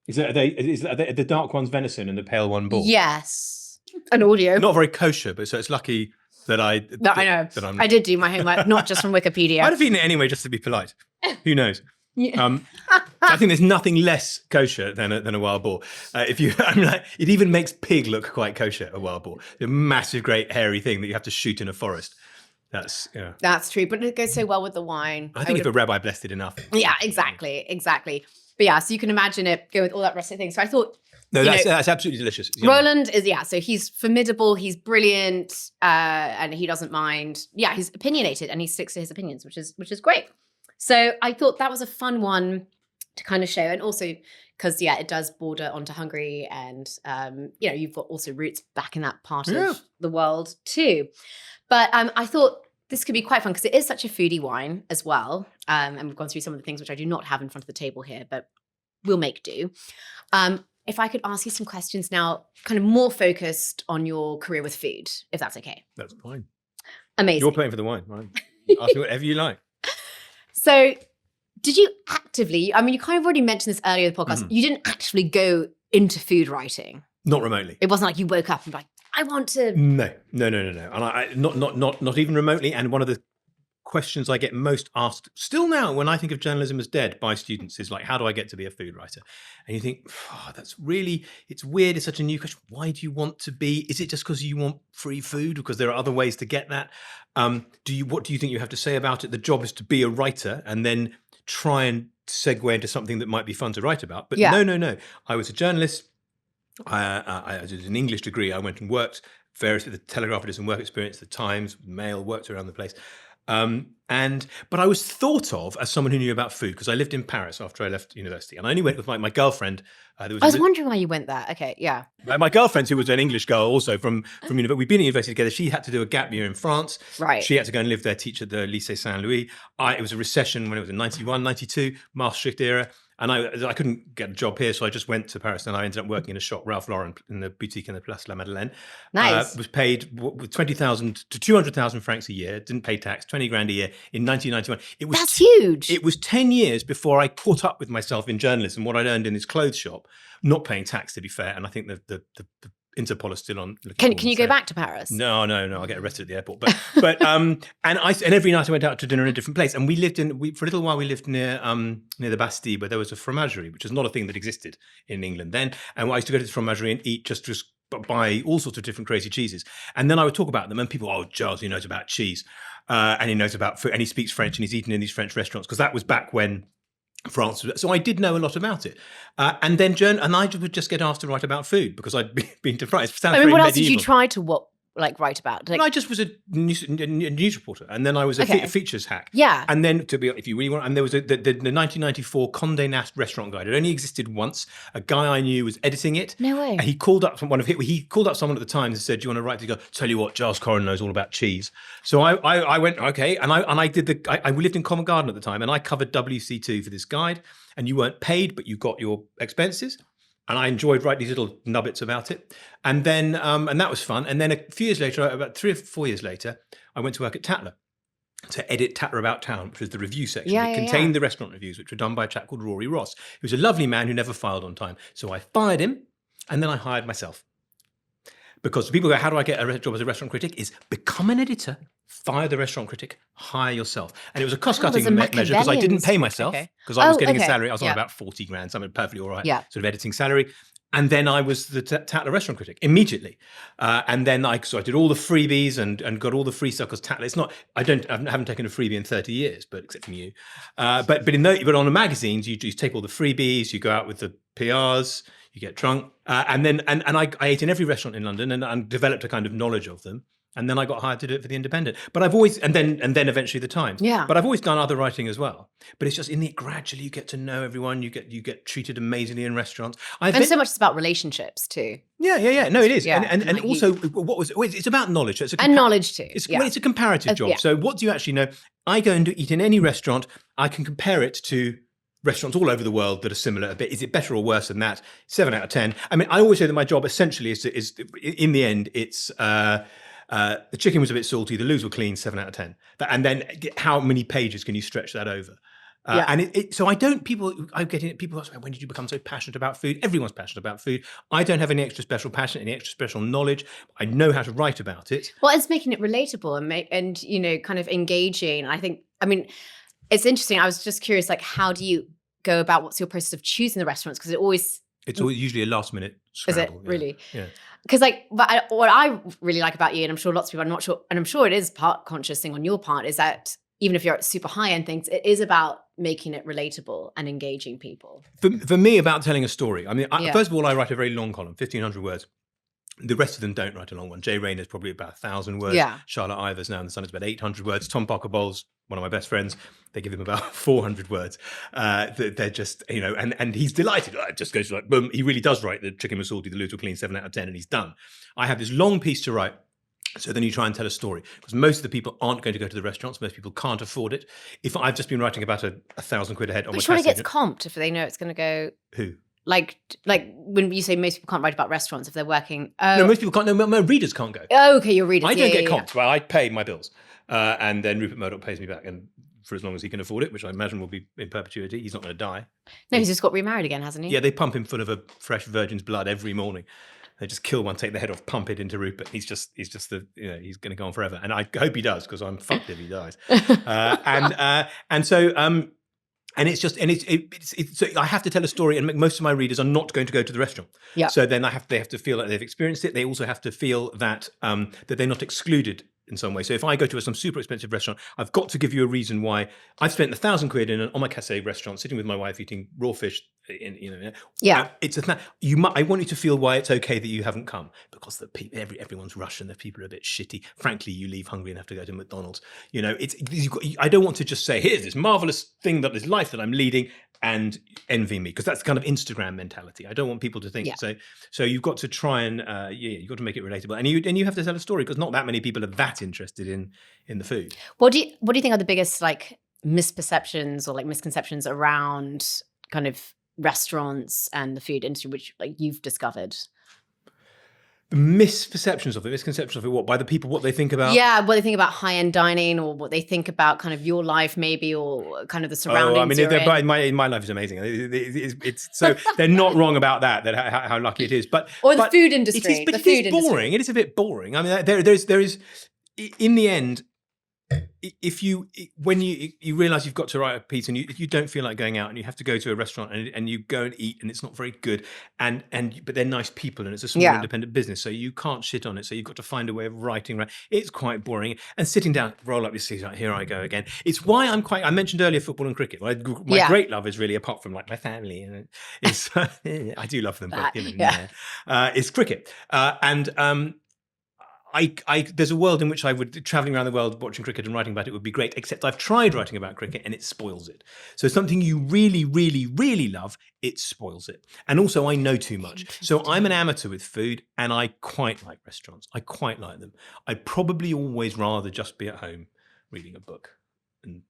Is the dark one's venison and the pale one bull? Yes. An audio. Not very kosher, but so it's lucky that I know. that I'm, I did do my homework, not just from Wikipedia. I'd have eaten it anyway just to be polite. Who knows? Yeah. I think there's nothing less kosher than a wild boar. It even makes pig look quite kosher. A wild boar, a massive, great, hairy thing that you have to shoot in a forest. That's true, but it goes so well with the wine. I think if a rabbi blessed it enough. Yeah, exactly. But yeah, so you can imagine it go with all that rest of the thing. So I thought, that's absolutely delicious. Roland is so he's formidable, he's brilliant, and he doesn't mind. Yeah, he's opinionated and he sticks to his opinions, which is great. So I thought that was a fun one to kind of show, and also because it does border onto Hungary, and you've got also roots back in that part of the world too. But I thought this could be quite fun because it is such a foodie wine as well, and we've gone through some of the things which I do not have in front of the table here, but we'll make do. If I could ask you some questions now, kind of more focused on your career with food, if that's okay. That's fine. Amazing. You're paying for the wine, right? Ask me whatever you like. So did you actively, you kind of already mentioned this earlier in the podcast, you didn't actually go into food writing? Not remotely. It wasn't like you woke up and like, I want to... No. And I not even remotely. And one of the questions I get most asked still now when I think of journalism as dead by students is like, how do I get to be a food writer? And you think, it's weird. It's such a new question. Why do you want to be? Is it just because you want free food? Because there are other ways to get that. What do you think you have to say about it? The job is to be a writer and then try and segue into something that might be fun to write about. But no. I was a journalist. I did an English degree. I went and worked with the Telegraph, I did some work experience, the Times, Mail, worked around the place. But I was thought of as someone who knew about food because I lived in Paris after I left university, and I only went with my girlfriend. I was wondering why you went there. Okay, yeah. My girlfriend, who was an English girl, also from university, we'd been at university together. She had to do a gap year in France. Right. She had to go and live there, teach at the Lycée Saint-Louis. It was a recession when it was in 91, 92, Maastricht era. And I couldn't get a job here, so I just went to Paris, and I ended up working in a shop, Ralph Lauren, in the boutique in the Place La Madeleine. Nice. Was paid 20,000 to 200,000 francs a year, didn't pay tax, 20 grand a year in 1991. That's huge. It was 10 years before I caught up with myself in journalism, what I'd earned in this clothes shop, not paying tax, to be fair. And I think the Interpol is still on. Can you go back to Paris? No, I'll get arrested at the airport. But and every night I went out to dinner in a different place. And for a little while we lived near the Bastille, where there was a fromagerie, which is not a thing that existed in England then. And I used to go to the fromagerie and eat just buy all sorts of different crazy cheeses. And then I would talk about them, and people, Giles, he knows about cheese, and he knows about food, and he speaks French, and he's eaten in these French restaurants, because that was back when France. So I did know a lot about it, and I would just get asked to write about food because I'd been to France. What else did you try to write about? I just was a news reporter, and then I was a features hack. Yeah, and then if you really want, and there was the 1994 Condé Nast restaurant guide. It only existed once. A guy I knew was editing it. No way. And he called up someone at the Times and said, "Do you want to write?" To go, tell you what, Giles Coren knows all about cheese. So I went okay, and I did I lived in Covent Garden at the time, and I covered WC2 for this guide, and you weren't paid, but you got your expenses. And I enjoyed writing these little nubbits about it. And then, and that was fun. And then a few years later, about 3 or 4 years later, I went to work at Tatler to edit Tatler About Town, which was the review section. It contained the restaurant reviews, which were done by a chap called Rory Ross, who was a lovely man who never filed on time. So I fired him, and then I hired myself. Because people go, how do I get a job as a restaurant critic? Is become an editor, fire the restaurant critic, hire yourself. And it was a cost-cutting measure because I didn't pay myself because I was getting a salary. I was on about 40 grand, something perfectly all right, sort of editing salary. And then I was the Tatler restaurant critic immediately. And then I did all the freebies and got all the free stuff because Tatler, I haven't taken a freebie in 30 years, but except from you. But on the magazines, you take all the freebies, you go out with the PRs, you get drunk, and I ate in every restaurant in London and developed a kind of knowledge of them. And then I got hired to do it for the Independent. But I've always, and then eventually the Times. Yeah. But I've always done other writing as well. But it's just gradually you get to know everyone. You get treated amazingly in restaurants. So much is about relationships too. Yeah. No, it is. Yeah. And also, it's about knowledge. So and knowledge too. It's a comparative job. Yeah. So what do you actually know? I go and eat in any restaurant. I can compare it to restaurants all over the world that are similar a bit. Is it better or worse than that? 7 out of 10. I mean, I always say that my job essentially is in the end, it's the chicken was a bit salty, the loos were clean, 7 out of 10. And then how many pages can you stretch that over? And so I don't, I'm getting people ask me, when did you become so passionate about food? Everyone's passionate about food. I don't have any extra special passion, any extra special knowledge. I know how to write about it. Well, it's making it relatable and you know, kind of engaging. I mean, it's interesting. I was just curious, like, how do you go about, what's your process of choosing the restaurants? Because it's always usually a last minute scramble. Is it really? Yeah. Because what I really like about you, and I'm sure lots of people are not sure, and I'm sure it is part conscious thing on your part, is that even if you're at super high end things, it is about making it relatable and engaging people. For me, about telling a story. I mean, first of all, I write a very long column, 1,500 words. The rest of them don't write a long one. Jay Rayner's probably about 1,000 words. Yeah. Charlotte Ivers now in The Sun is about 800 words. Tom Parker Bowles, one of my best friends, they give him about 400 words. They're just, you know, and he's delighted. It just goes like, boom. He really does write the chicken massaulti, the Luto clean 7 out of 10, and he's done. I have this long piece to write. So then you try and tell a story, because most of the people aren't going to go to the restaurants. Most people can't afford it. If I've just been writing about £1,000 a head on my Which one gets comped if they know it's going to go? Who? Like when you say most people can't write about restaurants if they're working. No, most people can't. No, my readers can't go. Oh, okay, your readers. I don't get comped. Well, I pay my bills, and then Rupert Murdoch pays me back, and for as long as he can afford it, which I imagine will be in perpetuity. He's not going to die. No, he's just got remarried again, hasn't he? Yeah, they pump him full of a fresh virgin's blood every morning. They just kill one, take the head off, pump it into Rupert. He's just he's going to go on forever, and I hope he does, because I'm fucked if he dies. And it's just, so I have to tell a story, and most of my readers are not going to go to the restaurant. Yeah. So then they have to feel that they've experienced it. They also have to feel that that they're not excluded in some way. So if I go to some super expensive restaurant, I've got to give you a reason why I've spent £1,000 in an omakase restaurant, sitting with my wife eating raw fish. It's I want you to feel why it's okay that you haven't come, because the people, everyone's Russian. The people are a bit shitty. Frankly, you leave hungry and have to go to McDonald's. You know, I don't want to just say, here's this marvelous thing, that this life that I'm leading, and envy me, because that's kind of Instagram mentality. I don't want people to think so. So you've got to try and you've got to make it relatable, and you have to tell a story, because not that many people are that interested in the food. What do you think are the biggest like misperceptions or like misconceptions around kind of restaurants and the food industry, which like you've discovered? The misconceptions of it, what? By the people, what they think about? Yeah, what they think about high-end dining, or what they think about kind of your life maybe, or kind of the surroundings. I mean, my life is amazing. It's so they're not wrong about that how lucky it is. But the food industry. It is boring. It is a bit boring. I mean, there is in the end, when you realize you've got to write a piece, and you don't feel like going out, and you have to go to a restaurant and you go and eat, and it's not very good, but they're nice people, and it's a small independent business, so you can't shit on it. So you've got to find a way of writing. Right, it's quite boring, and sitting down, roll up your sleeves, like, here I go again. It's why I mentioned earlier football and cricket. My great love is really, apart from like my family, and it's I do love them, but it's cricket, there's a world in which I would, traveling around the world watching cricket and writing about it would be great, except I've tried writing about cricket and it spoils it. So something you really, really, really love, it spoils it. And also I know too much. So I'm an amateur with food, and I quite like restaurants. I quite like them. I'd probably always rather just be at home reading a book and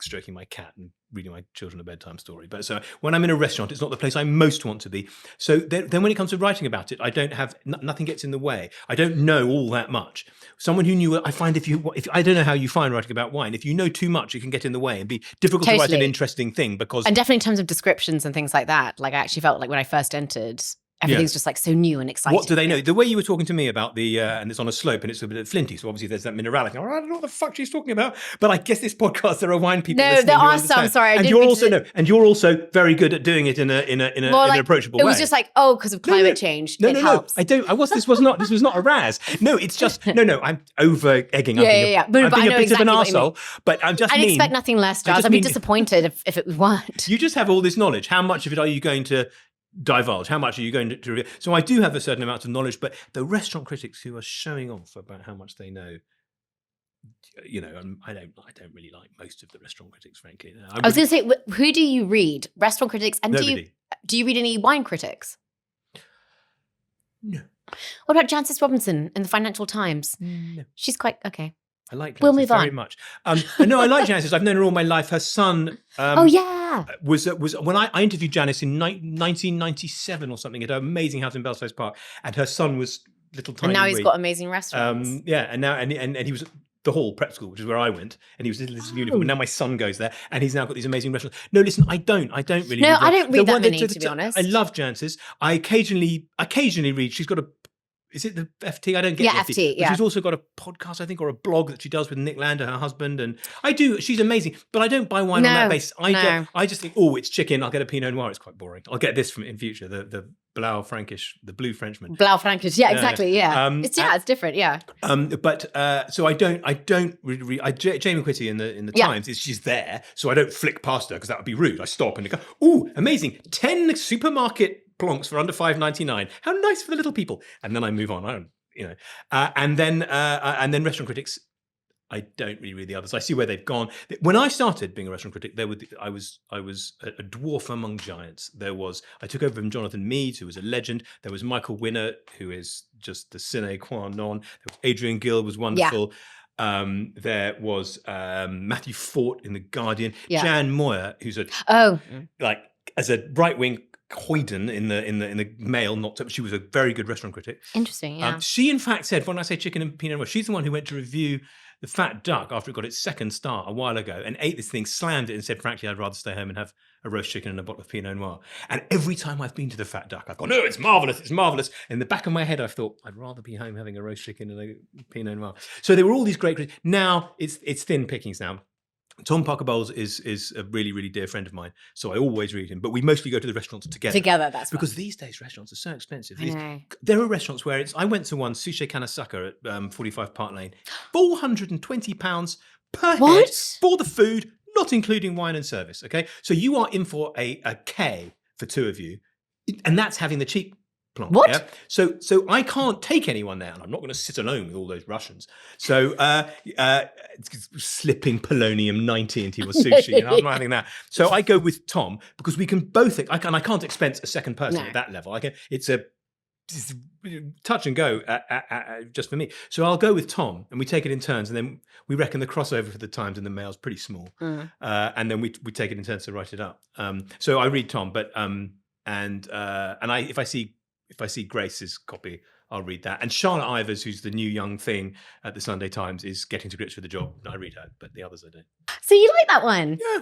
stroking my cat and reading my children a bedtime story. But so when I'm in a restaurant, it's not the place I most want to be. So then when it comes to writing about it, I don't have, nothing gets in the way. I don't know all that much. Someone who knew, I find if I don't know how you find writing about wine, if you know too much, it can get in the way and be difficult to write an interesting thing, because. And definitely in terms of descriptions and things like that, like I actually felt like when I first entered, everything's just like so new and exciting. What do they know? The way you were talking to me about and it's on a slope and it's a bit flinty, so obviously there's that minerality. I don't know what the fuck she's talking about, but I guess this podcast, there are wine people. No, there are some. Sorry, and you're also very good at doing it in an approachable way. It was just like, because of climate change. It helps. I don't. This was not a razz. No, it's just no. I'm over egging. Yeah. I'm being a bit of an arsehole, but I'm just. I'd expect nothing less, Giles. I'd be disappointed if it weren't. You just have all this knowledge. How much of it are you going to divulge? How much are you going to reveal? So I do have a certain amount of knowledge, but the restaurant critics who are showing off about how much they know, I don't really like most of the restaurant critics, frankly. I was going to say, who do you read? Restaurant critics, and nobody. Do you read any wine critics? No. What about Jancis Robinson in the Financial Times? No. She's quite okay. I like Jancis we'll move very on. much. No, I like Jancis. I've known her all my life. Her son. Was when I interviewed Janice in 1997 or something at her amazing house in Belsize Park, and her son was little tiny. And now he's got amazing restaurants. And now and he was the Hall Prep School, which is where I went, and he was in this uniform. And now my son goes there, and he's now got these amazing restaurants. No, listen, I don't really. No, read I don't read that many, to be honest. I love Jancis. I occasionally read. She's got a. Is it the FT? I don't get the FT. But she's also got a podcast, I think, or a blog that she does with Nick Lander, her husband, and I do. She's amazing, but I don't buy wine on that basis. I just think, oh, it's chicken. I'll get a Pinot Noir. It's quite boring. I'll get this in future. The Blau Frankish, the Blue Frenchman. Blau Frankish, yeah, exactly, yeah. It's different, yeah. So I don't really read. Jamie Quitty in the Times she's there, so I don't flick past her because that would be rude. I stop and go, oh, amazing, 10 supermarket plonks for under $5.99. How nice for the little people. And then I move on. I don't, and then restaurant critics. I don't really read the others. I see where they've gone. When I started being a restaurant critic, I was a dwarf among giants. I took over from Jonathan Meades, who was a legend. There was Michael Winner, who is just the sine qua non. Adrian Gill was wonderful. There was Matthew Fort in The Guardian. Jan Moyer, who's as a right wing hoyden in the Mail, she was a very good restaurant critic. Interesting, yeah. She in fact said, when I say chicken and Pinot Noir, she's the one who went to review the Fat Duck after it got its second star a while ago and ate this thing, slammed it and said, frankly, I'd rather stay home and have a roast chicken and a bottle of Pinot Noir. And every time I've been to the Fat Duck, I've gone, no, it's marvellous. In the back of my head, I've thought, I'd rather be home having a roast chicken and a Pinot Noir. So there were all these great critics. Now it's thin pickings now. Tom Parker Bowles is a really, really dear friend of mine, so I always read him. But we mostly go to the restaurants together. That's because these days restaurants are so expensive. There are restaurants where I went to one, Sushi Kanasaka at 45 Park Lane, £420 per head for the food, not including wine and service. Okay, so you are in for a K for two of you, and that's having the cheap plonk. What? Yeah? So I can't take anyone there, and I'm not going to sit alone with all those Russians. So slipping polonium 90 into your sushi, I'm not having that. So I go with Tom because we can both. I can't expense a second person at that level. It's a touch and go just for me. So I'll go with Tom, and we take it in turns, and then we reckon the crossover for the Times and the Mail's pretty small, and then we take it in turns to write it up. So I read Tom, but if I see Grace's copy, I'll read that. And Charlotte Ivers, who's the new young thing at the Sunday Times, is getting to grips with the job. I read her, but the others I don't. So you like that one? Yeah.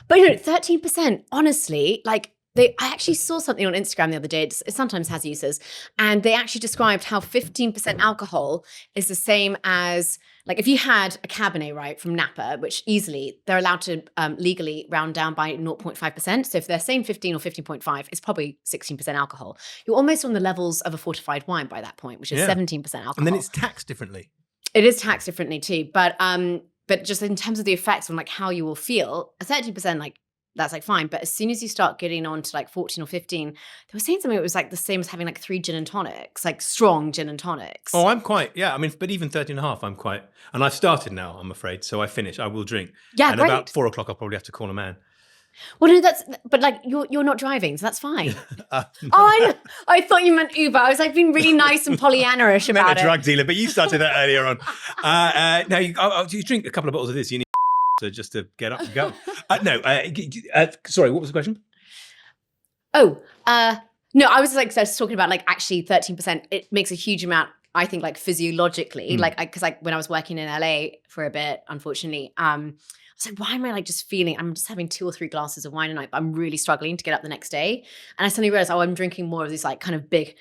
But 13%, honestly, I actually saw something on Instagram the other day. It sometimes has uses. And they actually described how 15% alcohol is the same as, if you had a Cabernet, right, from Napa, which easily, they're allowed to legally round down by 0.5%. So if they're saying 15 or 15.5, it's probably 16% alcohol. You're almost on the levels of a fortified wine by that point, which is 17% alcohol. And then it's taxed differently. It is taxed differently too. But just in terms of the effects on how you will feel, 13%, that's fine. But as soon as you start getting on to 14 or 15, they were saying something that was the same as having 3 gin and tonics, strong gin and tonics. Oh, I'm quite, but even 13 and a half, I'm quite, and I've started now, I'm afraid. So I finish, I will drink. Yeah, and great. About 4 o'clock, I'll probably have to call a man. Well, no, but you're not driving, so that's fine. I thought you meant Uber. I was being really nice and Pollyanna-ish about it. I meant a drug dealer, but you started that earlier on. Now, you drink a couple of bottles of this, you need so just to get up and go. Sorry, what was the question? No, I was just talking about actually 13%. It makes a huge amount, I think, physiologically. Because when I was working in LA for a bit, unfortunately, I was why am I just feeling? I'm just having 2 or 3 glasses of wine a night, but I'm really struggling to get up the next day. And I suddenly realized, I'm drinking more of these kind of big,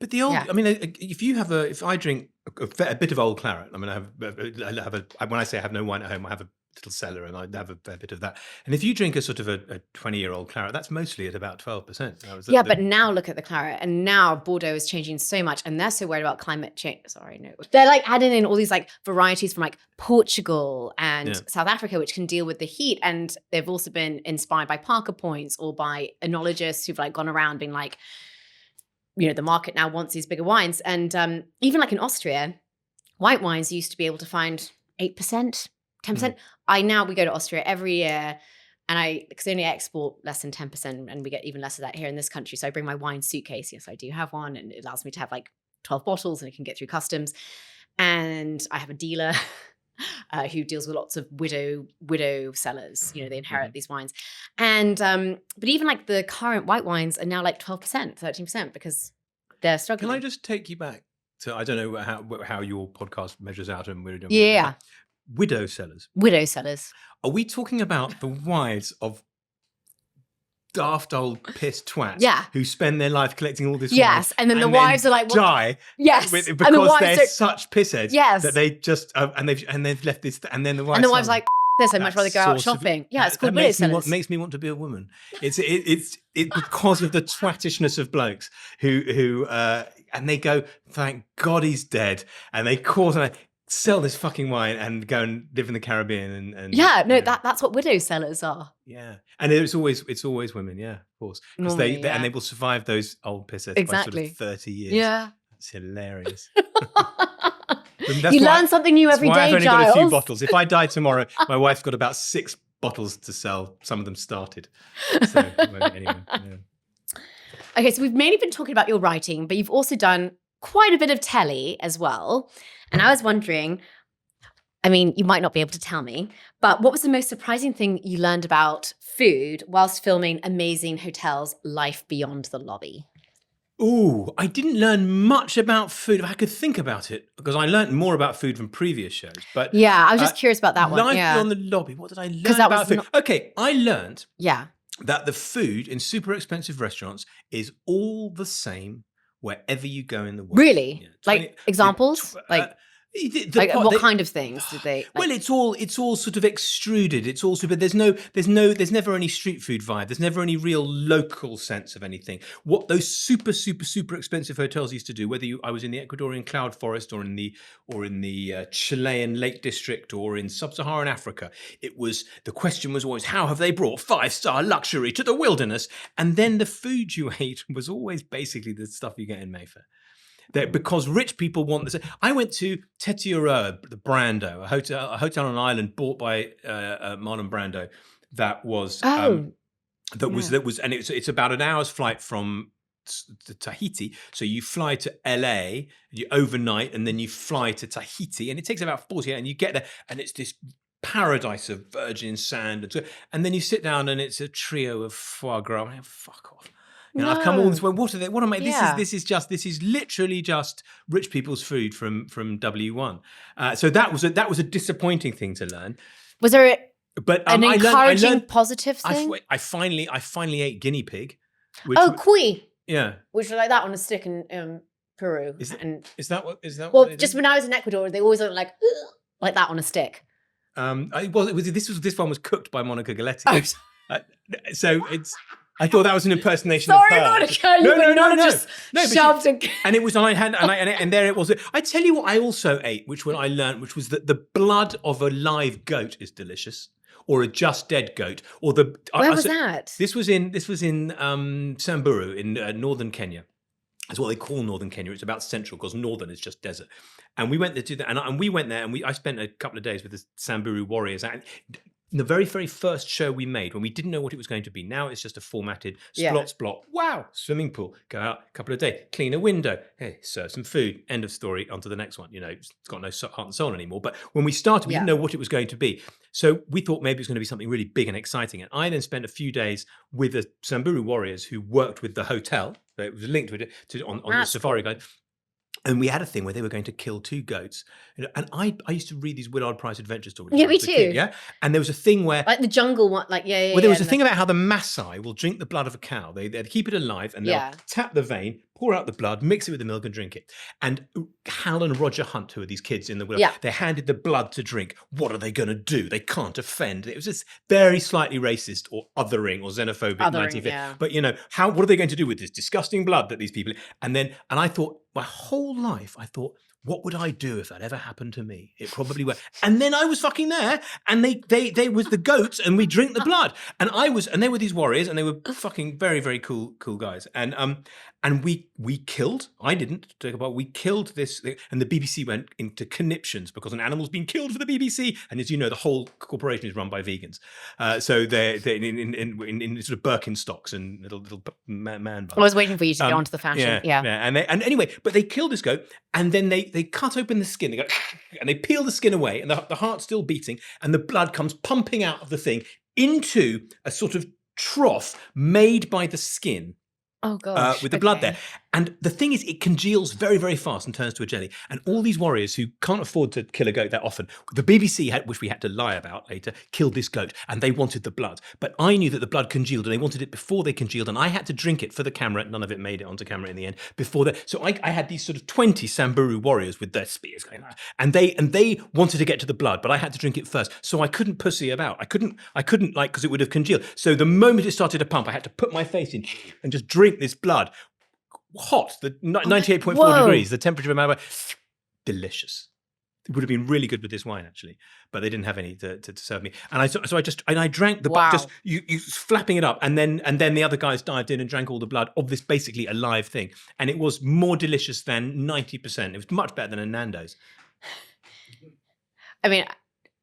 But the old, if I drink a bit of old claret, when I say I have no wine at home, I have a little cellar and I have a fair bit of that. And if you drink a sort of a 20-year-old claret, that's mostly at about 12%. But now look at the claret, and now Bordeaux is changing so much, and they're so worried about climate change. Sorry, no. They're adding in all these varieties from Portugal and South Africa, which can deal with the heat. And they've also been inspired by Parker Points or by enologists who've gone around being the market now wants these bigger wines. And even in Austria, white wines used to be able to find 8%. 10%. We go to Austria every year, and because only export less than 10%, and we get even less of that here in this country. So I bring my wine suitcase. Yes, I do have one, and it allows me to have 12 bottles, and it can get through customs. And I have a dealer who deals with lots of widow sellers. They inherit these wines, and but even the current white wines are now 12%, 13% because they're struggling. Can I just take you back So I don't know how your podcast measures out and we're doing Yeah. Widow cellars. Widow cellars. Are we talking about the wives of daft old piss twats Yeah. who spend their life collecting all this Yes, wine and then the wives are like, well, die yes, because and the wives they're don't- such pissheads Yes. that they just and they've left this and then the wife and the wife's like, this, I'd much rather go out source of- shopping. Yeah, it's that called widow makes me cellars. makes me want to be a woman. It's because of the twattishness of blokes who and they go, thank God he's dead, and they cause and sell this fucking wine and go and live in the Caribbean and Yeah, no, that's what widow cellars are. yeah, and it's always women, yeah, of course, because Normally, they and they will survive those old pissheads Exactly. by sort of 30 years. Yeah. It's hilarious. You learn something new every That's why day, I've only got a few Giles. bottles. If I die tomorrow, my wife's got about 6 bottles to sell. Some of them started. So anyway, yeah. Okay, so we've mainly been talking about your writing, but you've also done quite a bit of telly as well. And I was wondering, I mean, you might not be able to tell me, but what was the most surprising thing you learned about food whilst filming Amazing Hotels Life Beyond the Lobby? Ooh, I didn't learn much about food. If I could think about it, because I learned more about food from previous shows. But Yeah, I was just curious about that one. Life Yeah. Beyond the Lobby. What did I learn that about was food? not- Okay, I learned Yeah. that the food in super expensive restaurants is all the same wherever you go in the world. Really? Yeah, Like examples? What kind of things did they? Well, it's all sort of extruded. It's also, but there's never any street food vibe. There's never any real local sense of anything. What those super expensive hotels used to do, whether I was in the Ecuadorian cloud forest or in the Chilean Lake District or in sub-Saharan Africa, the question was always, how have they brought 5-star luxury to the wilderness? And then the food you ate was always basically the stuff you get in Mayfair. Because rich people want this. I went to Tetiaroa, the Brando, a hotel on an island bought by Marlon Brando. It's about an hour's flight from Tahiti. So you fly to LA, you overnight, and then you fly to Tahiti, and it takes about 40 hours, and you get there, and it's this paradise of virgin sand, and then you sit down, and it's a trio of foie gras. I'm like, fuck off. You know, I've come all this way. What are they? What am I? Yeah. This is literally just rich people's food from W1. So that was a disappointing thing to learn. Was there But an I encouraging learned, positive thing? I finally ate guinea pig. Cuy, Yeah. which was like that on a stick in Peru. Is and that what? What well, they just do? when I was in Ecuador, they always look like that on a stick. This one was cooked by Monica Galetti. Oh. So I thought that was an impersonation Sorry, of her. Monica, you would not have just shoved a... And it was, and there it was. I tell you what I also ate, which I learned, which was that the blood of a live goat is delicious, or a just dead goat, or the. Where was that? This was in Samburu in northern Kenya. That's what they call northern Kenya. It's about central because northern is just desert. And we went there to that, and we went there, and I spent a couple of days with the Samburu warriors. And the very, very first show we made, when we didn't know what it was going to be, now it's just a formatted splot. Wow, swimming pool. Go out a couple of days, clean a window. Hey, serve some food. End of story. On to the next one. You know, it's got no heart and soul anymore. But when we started, we didn't know what it was going to be. So we thought maybe it was going to be something really big and exciting. And I then spent a few days with the Samburu warriors who worked with the hotel. So it was linked with it on the safari guide. And we had a thing where they were going to kill 2 goats. And I used to read these Willard Price adventure stories. Yeah, me too. Yeah. And there was a thing where... Like the jungle one, Well, there was a thing about how the Maasai will drink the blood of a cow. They'd keep it alive and they'll tap the vein, pour out the blood, mix it with the milk and drink it. And Hal and Roger Hunt, who are these kids in the Willard, they're handed the blood to drink. What are they going to do? They can't offend. It was this very slightly racist or othering or xenophobic 1950. But, you know, what are they going to do with this disgusting blood that these people... And I thought, my whole life, I thought, what would I do if that ever happened to me? It probably would. And then I was fucking there, and they was the goats, and we drink the blood. And they were these warriors, and they were fucking very, very cool guys. And we killed. I didn't take a part. We killed this, and the BBC went into conniptions because an animal's been killed for the BBC. And as you know, the whole corporation is run by vegans. So they're in sort of Birkenstocks and little man buns. I was waiting for you to get onto the fashion. Yeah. And anyway, but they killed this goat, and then they cut open the skin. They go and they peel the skin away, and the heart's still beating, and the blood comes pumping out of the thing into a sort of trough made by the skin. Oh gosh. With the blood there. And the thing is, it congeals very, very fast and turns to a jelly. And all these warriors who can't afford to kill a goat that often, the BBC, which we had to lie about later, killed this goat and they wanted the blood. But I knew that the blood congealed and they wanted it before they congealed. And I had to drink it for the camera. None of it made it onto camera in the end. Before that, so I had these sort of 20 Samburu warriors with their spears going, and they wanted to get to the blood, but I had to drink it first. So I couldn't pussy about. I couldn't like, because it would have congealed. So the moment it started to pump, I had to put my face in and just drink this blood. Hot, the 98.4 degrees, the temperature of my mouth. Delicious. It would have been really good with this wine, actually, but they didn't have any to serve me. And I drank the blood, just you flapping it up, and then the other guys dived in and drank all the blood of this basically a live thing, and it was more delicious than 90%. It was much better than a Nando's. I mean,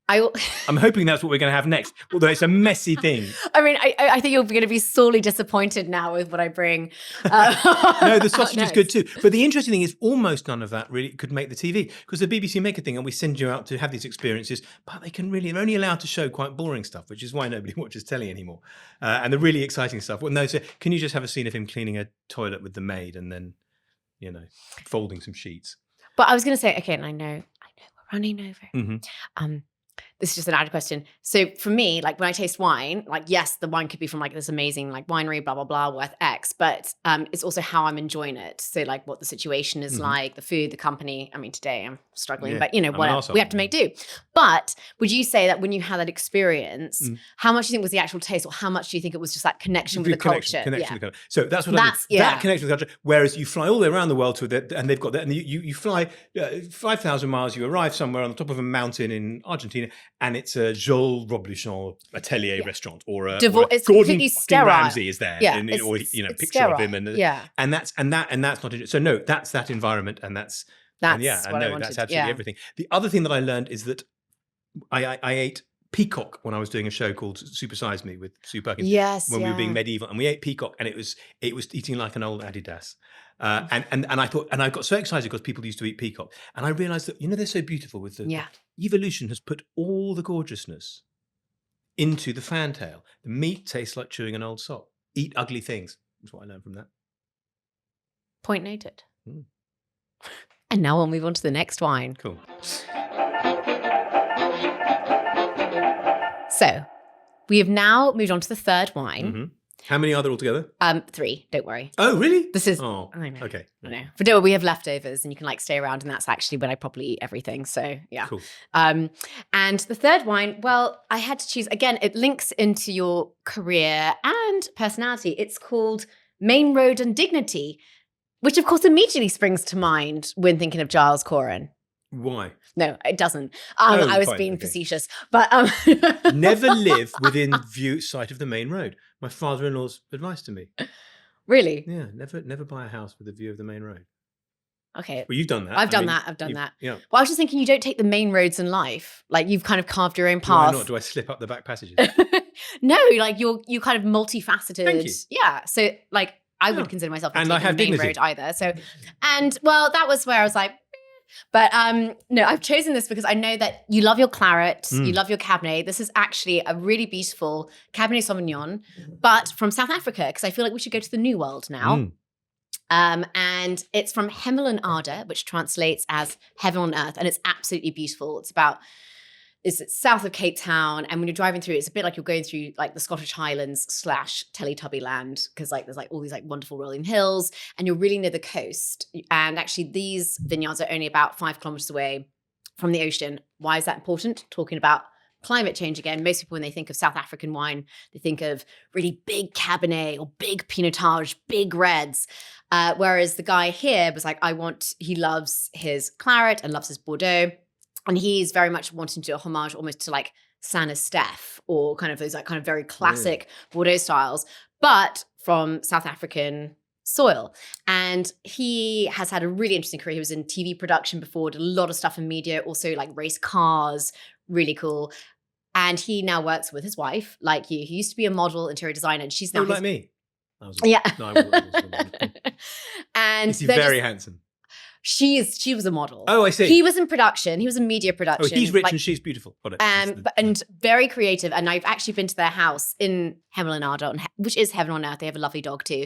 I'm hoping that's what we're going to have next, although it's a messy thing. I mean, I think you're going to be sorely disappointed now with what I bring. No, the sausage is good too. But the interesting thing is almost none of that really could make the TV, because the BBC make a thing and we send you out to have these experiences, but they're only allowed to show quite boring stuff, which is why nobody watches telly anymore. And the really exciting stuff. Well, no, so can you just have a scene of him cleaning a toilet with the maid and then, folding some sheets? But I was going to say, okay, and I know we're running over. Mm-hmm. This is just an added question. So for me, like when I taste wine, like yes, the wine could be from like this amazing like winery, blah, blah, blah, worth X, but it's also how I'm enjoying it. So like what the situation is like, the food, the company. I mean, today I'm struggling, but what we have to make do. But would you say that when you had that experience, how much do you think was the actual taste, or how much do you think it was just that connection with the culture? Connection with the culture. So that's what I mean. That connection with the culture. Whereas you fly all the way around the world and they've got that, and you fly 5,000 miles, you arrive somewhere on the top of a mountain in Argentina, and it's a Joel Robuchon atelier restaurant, or a Gordon Ramsay is there, or picture sterile. of him, and that's not it. So no, that's that environment, and that's absolutely everything. The other thing that I learned is that I ate peacock when I was doing a show called Super Size Me with Sue Perkins. Yes, when we were being medieval, and we ate peacock, and it was eating like an old Adidas. And I thought, and I got so excited because people used to eat peacock, and I realised that they're so beautiful with the evolution has put all the gorgeousness into the fantail. The meat tastes like chewing an old sock. Eat ugly things. That's what I learned from that. Point noted. And now we'll move on to the next wine. Cool. So we have now moved on to the third wine. Mm-hmm. How many are there altogether? 3, don't worry. Oh, really? This is, I know. Okay. I know. But don't worry, we have leftovers and you can stay around, and that's actually when I properly eat everything. So yeah. Cool. And the third wine, well, I had to choose, again, it links into your career and personality. It's called Main Road and Dignity, which of course immediately springs to mind when thinking of Giles Coren. Why? No, it doesn't. I was being facetious, but never live within sight of the main road. My father-in-law's advice to me. Really? Yeah, never buy a house with a view of the main road. Okay. Well, you've done that. I've done that. Yeah. Well, I was just thinking, you don't take the main roads in life. Like you've kind of carved your own path. Why not? Do I slip up the back passages? No, you're kind of multifaceted. Thank you. Yeah. So I would consider myself and I have the main dignity. road either. So, and well, that was where I was like, but no, I've chosen this because I know that you love your claret, you love your Cabernet. This is actually a really beautiful Cabernet Sauvignon, but from South Africa, because I feel like we should go to the New World now. And it's from Hemel and Ardor, which translates as heaven on earth, and it's absolutely beautiful. It's south of Cape Town, and when you're driving through, it's a bit like you're going through the Scottish Highlands / Teletubby land, because there's all these wonderful rolling hills, and you're really near the coast. And actually, these vineyards are only about 5 kilometers away from the ocean. Why is that important? Talking about climate change again. Most people, when they think of South African wine, they think of really big Cabernet or big Pinotage, big reds. Whereas the guy here was he loves his claret and loves his Bordeaux. And he's very much wanting to do a homage almost to Saint Estèphe, or kind of those kind of very classic Bordeaux styles, but from South African soil. And he has had a really interesting career. He was in TV production before, did a lot of stuff in media, also race cars, really cool. And he now works with his wife, like you. He used to be a model, interior designer, and she's now like me. Yeah. No, I wasn't. And is he very handsome? She was a model. Oh, I see. He was in production. He was in media production. Oh, he's rich and she's beautiful. Got it. And very creative. And I've actually been to their house in Hemel which is heaven on earth. They have a lovely dog too.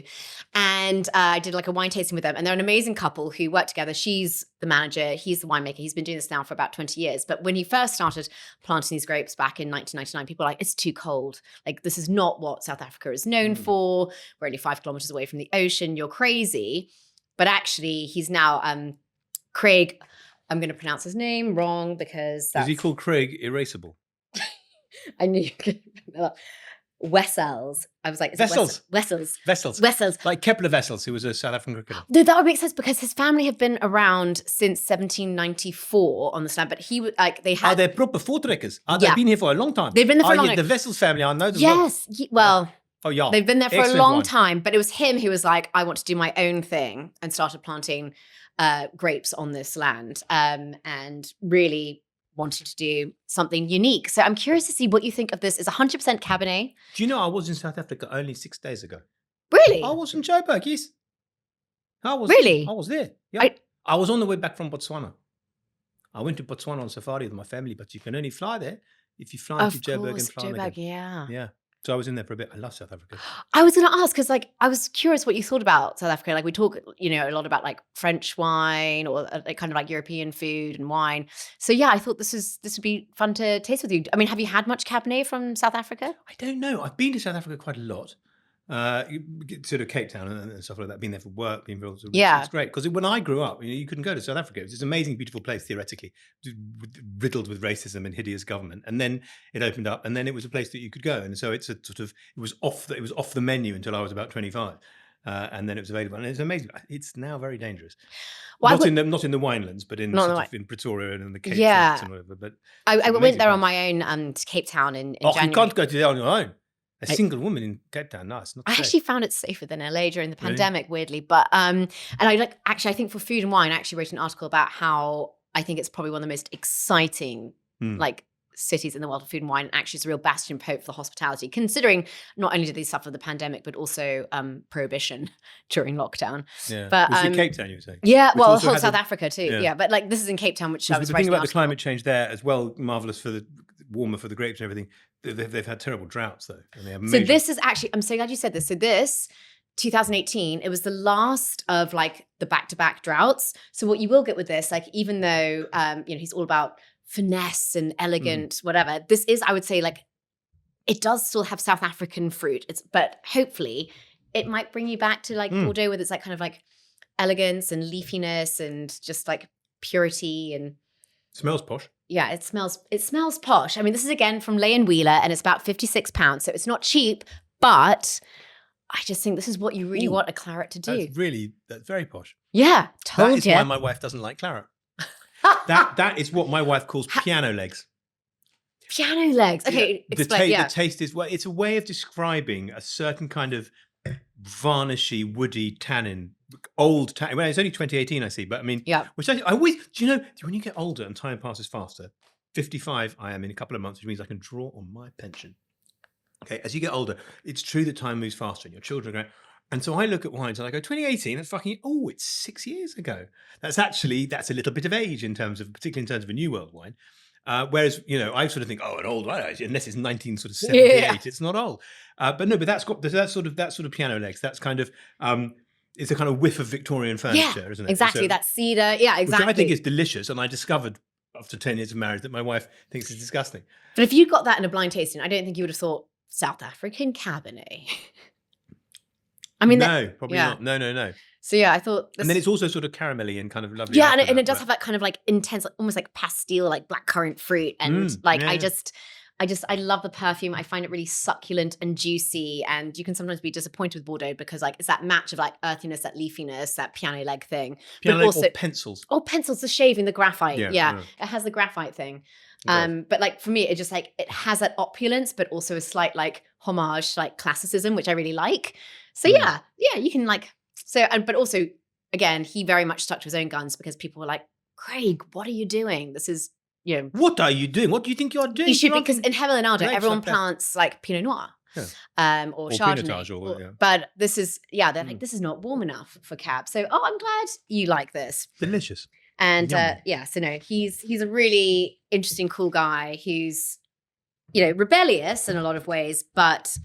And I did like a wine tasting with them. And they're an amazing couple who work together. She's the manager. He's the winemaker. He's been doing this now for about 20 years. But when he first started planting these grapes back in 1999, people were like, it's too cold. Like, this is not what South Africa is known for. We're only 5 kilometers away from the ocean. You're crazy. But actually, he's now Craig. I'm going to pronounce his name wrong because is he called Craig Irascible? I knew you could. Wessels. I was like, is Vessels. Wessels. Like Kepler Wessels, who was a South African cricketer. No, that would make sense because his family have been around since 1794 on this land. But he would like they had. Are they proper voortrekkers? They've been here for a long time. They've been there for a long time. The Wessels family, I know them. Yes. Well. Oh, yeah. They've been there for a long time, but it was him who was like, I want to do my own thing and started planting grapes on this land and really wanted to do something unique. So I'm curious to see what you think of this. Is 100% Cabernet? Do you know I was in South Africa only 6 days ago? Really? I was in Joburg, yes. I was there. Yeah. I was on the way back from Botswana. I went to Botswana on safari with my family, but you can only fly there if you fly to Joburg and fly again. Yeah. Yeah. So I was in there for a bit. I love South Africa. I was going to ask because, like, I was curious what you thought about South Africa. Like, we talk, a lot about like French wine or kind of like European food and wine. So yeah, I thought this would be fun to taste with you. I mean, have you had much Cabernet from South Africa? I don't know. I've been to South Africa quite a lot. Sort of Cape Town and stuff like that. Been there for work, been involved. Yeah, it's great because when I grew up, you couldn't go to South Africa. It was this amazing, beautiful place theoretically, riddled with racism and hideous government. And then it opened up, and then it was a place that you could go. And so it's a sort of it was off the menu until I was about 25, and then it was available. And it's amazing. It's now very dangerous. Well, not in the winelands, but in Pretoria and in the Cape and whatever. But I went there on my own to Cape Town in January. You can't go to there on your own. A single woman in Cape Town, no, it's not safe. I actually found it safer than LA during the pandemic, weirdly. But and I I think for food and wine, I actually wrote an article about how I think it's probably one of the most exciting cities in the world of food and wine. And actually, it's a real bastion of hope for the hospitality, considering not only did they suffer the pandemic, but also prohibition during lockdown. Yeah. But was it Cape Town you were saying? Yeah, well, whole South Africa too. Yeah, but like this is in Cape Town, which I was the thing about the climate change there as well. Marvelous for the warmer for the grapes and everything. They've had terrible droughts though. And they have so this is actually, I'm so glad you said this. So this 2018, it was the last of like the back-to-back droughts. So what you will get with this, like even though he's all about finesse and elegant, whatever, this is, I would say, like it does still have South African fruit. But hopefully it might bring you back to like Bordeaux with its like kind of like elegance and leafiness and just like purity and smells posh. Yeah, it smells posh. I mean, this is again from Lay and Wheeler, and it's about £56, so it's not cheap, but I just think this is what you really want a claret to do. That's very posh. Yeah, That is why my wife doesn't like claret. that is what my wife calls piano legs. Piano legs. Okay, explain. The taste is it's a way of describing a certain kind of varnishy, woody tannin. Old tannin. Well, it's only 2018, I see, but I mean, which I always, when you get older and time passes faster, 55 I am in a couple of months, which means I can draw on my pension. Okay, as you get older, it's true that time moves faster and your children are going, and so I look at wines and I go, 2018, that's it's 6 years ago. That's a little bit of age particularly in terms of a New World wine. Whereas, I sort of think, an old wine, unless it's 1978, it's not old. But that's got that sort of piano legs. That's kind of it's a kind of whiff of Victorian furniture, isn't it? Exactly. So, that's cedar. Yeah, exactly. Which I think is delicious, and I discovered after 10 years of marriage that my wife thinks it's disgusting. But if you got that in a blind tasting, I don't think you would have thought South African Cabernet. I mean, no, probably not. No. So yeah, I thought. And then it's also sort of caramelly and kind of lovely. Yeah, and it does have that kind of like intense, almost like pastille, like blackcurrant fruit, and I love the perfume. I find it really succulent and juicy, and you can sometimes be disappointed with Bordeaux because like it's that match of like earthiness, that leafiness, that piano leg thing. Piano leg or pencils. Oh, pencils, the shaving, the graphite. Yeah. It has the graphite thing. But like for me, it just like it has that opulence, but also a slight like homage to like classicism, which I really like. So yeah, you can like but also again, he very much stuck to his own guns because people were like, Craig, what are you doing? This is What are you doing? What do you think you're doing? You should, because in Hemel everyone plants like Pinot Noir. or Pinotage Chardonnay. But this is, they're like, this is not warm enough for Cab. So, I'm glad you like this. Delicious. And so no, he's a really interesting, cool guy who's, rebellious in a lot of ways, but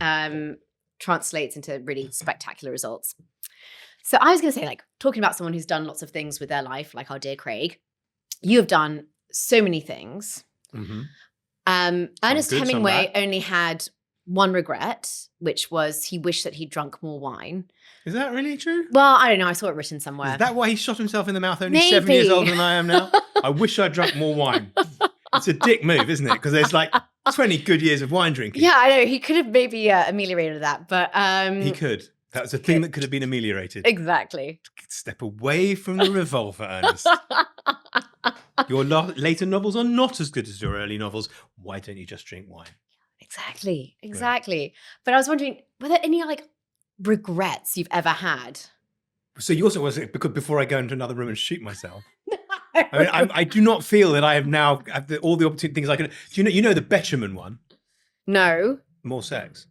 translates into really spectacular results. So I was going to say, like, talking about someone who's done lots of things with their life, like our dear Craig, you have done so many things. Mm-hmm. Ernest Hemingway only had one regret, which was he wished that he'd drunk more wine. Is that really true? Well, I don't know. I saw it written somewhere. Is that why he shot himself in the mouth only 7 years older than I am now? I wish I'd drunk more wine. It's a dick move, isn't it? Because there's like 20 good years of wine drinking. Yeah, I know. He could have maybe ameliorated that, but... He could. That was a thing that could have been ameliorated. Exactly. Step away from the revolver, Ernest. Your later novels are not as good as your early novels. Why don't you just drink wine? Exactly. Right. But I was wondering, were there any like regrets you've ever had? So you also was because before I go into another room and shoot myself. I mean, I do not feel that I have now all the opportunity things I can. Do you know the Betjeman one? No. More sex.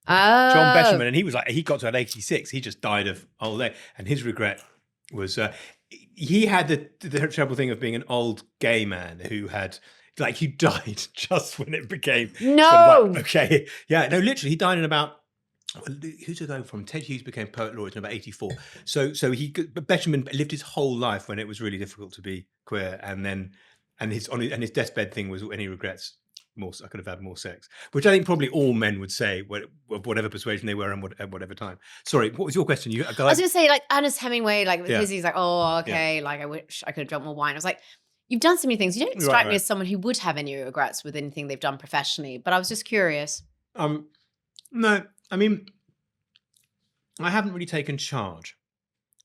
Oh. John Betjeman, and he got to at 86. He just died of old age, and his regret was he had the terrible thing of being an old gay man who had. Like, he died just when it became... No! Sort of like, okay. Yeah, no, literally, he died in about... Who to go from? Ted Hughes became poet laureate in about 84. So Betjeman lived his whole life when it was really difficult to be queer. And his deathbed thing was any regrets. I could have had more sex, which I think probably all men would say, whatever persuasion they were and at whatever time. Sorry, what was your question? I was going to say, like, Ernest Hemingway, like, he's like, oh, okay, like, I wish I could have drunk more wine. I was like... You've done so many things. You don't strike me as someone who would have any regrets with anything they've done professionally, but I was just curious. No, I mean, I haven't really taken charge.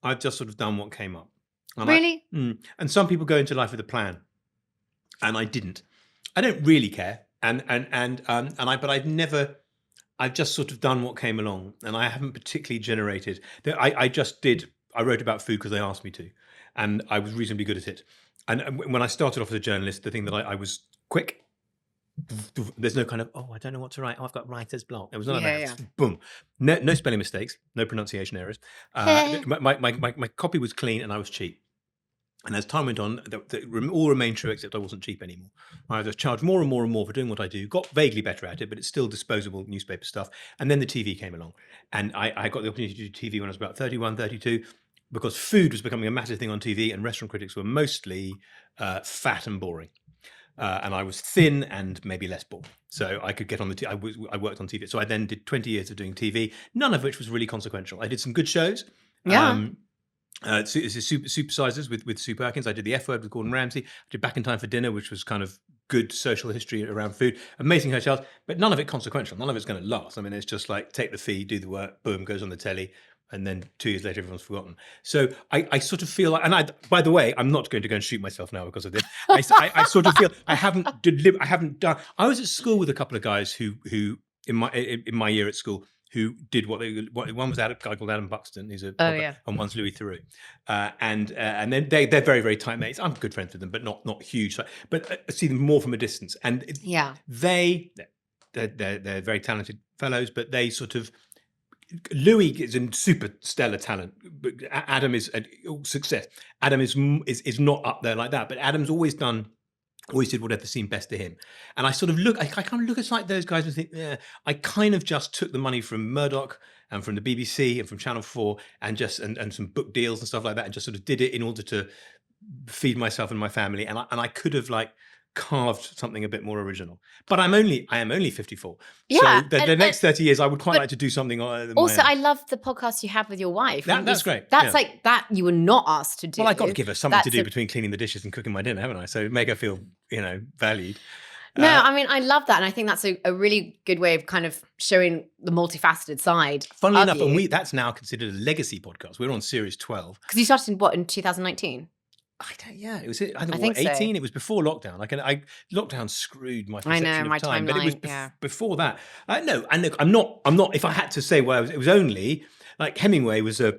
I've just sort of done what came up. Really? And some people go into life with a plan, and I didn't. I don't really care, but I've just sort of done what came along, and I haven't particularly generated. I wrote about food because they asked me to, and I was reasonably good at it. And when I started off as a journalist, the thing that I was quick. There's no kind of, I don't know what to write. I've got writer's block. There was none of that. Yeah. Boom. No spelling mistakes. No pronunciation errors. My copy was clean and I was cheap. And as time went on, all remained true except I wasn't cheap anymore. I just charged more and more and more for doing what I do. Got vaguely better at it, but it's still disposable newspaper stuff. And then the TV came along. And I got the opportunity to do TV when I was about 31, 32. Because food was becoming a massive thing on TV and restaurant critics were mostly fat and boring. And I was thin and maybe less boring. So I could get on the I worked on TV. So I then did 20 years of doing TV, none of which was really consequential. I did some good shows. Yeah. Supersizers with Sue Perkins. I did The F Word with Gordon Ramsay. I did Back in Time for Dinner, which was kind of good social history around food. Amazing hotels, but none of it consequential. None of it's going to last. I mean, it's just like take the fee, do the work, boom, goes on the telly. And then 2 years later, everyone's forgotten. So I sort of feel like, and by the way, I'm not going to go and shoot myself now because of this. I sort of feel I haven't done. I was at school with a couple of guys who in my year at school who did one was a guy called Adam Buxton, who's and one's Louis Theroux, and then they're very, very tight mates. I'm good friends with them, but not huge. But I see them more from a distance, and they're very talented fellows, but they sort of. Louis is in super stellar talent, but Adam is a success. Adam is not up there like that, but Adam's always did whatever seemed best to him. And I sort of look, I kind of look at like those guys and think, I kind of just took the money from Murdoch and from the BBC and from Channel 4 and some book deals and stuff like that, and just sort of did it in order to feed myself and my family. And I could have like carved something a bit more original, but I am only 54. Yeah, so the next 30 years, I would quite like to do something. Also, I love the podcast you have with your wife. That's great. That's like that you were not asked to do. Well, I got to give her something to do between cleaning the dishes and cooking my dinner, haven't I? So make her feel, valued. No, I mean, I love that, and I think that's a really good way of kind of showing the multifaceted side. Funnily enough, and that's now considered a legacy podcast. We're on series 12 because you started in 2019. It was. I think 18. So. It was before lockdown. Lockdown screwed my perception of time, but it was before that. No, and look, I'm not. If I had to say, it was only like Hemingway was a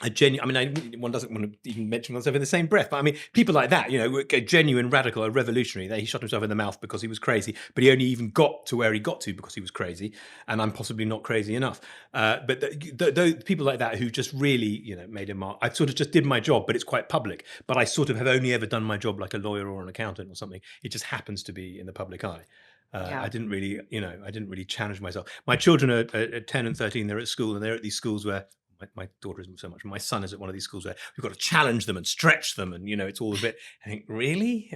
one doesn't want to even mention oneself in the same breath, but I mean, people like that, a genuine radical, a revolutionary, he shot himself in the mouth because he was crazy, but he only even got to where he got to because he was crazy, and I'm possibly not crazy enough. But the people like that who just really, made a mark. I sort of just did my job, but it's quite public. But I sort of have only ever done my job like a lawyer or an accountant or something. It just happens to be in the public eye. I didn't really challenge myself. My children are 10 and 13. They're at school, and they're at these schools where my daughter isn't so much. My son is at one of these schools where we've got to challenge them and stretch them, and it's all a bit. I think, really,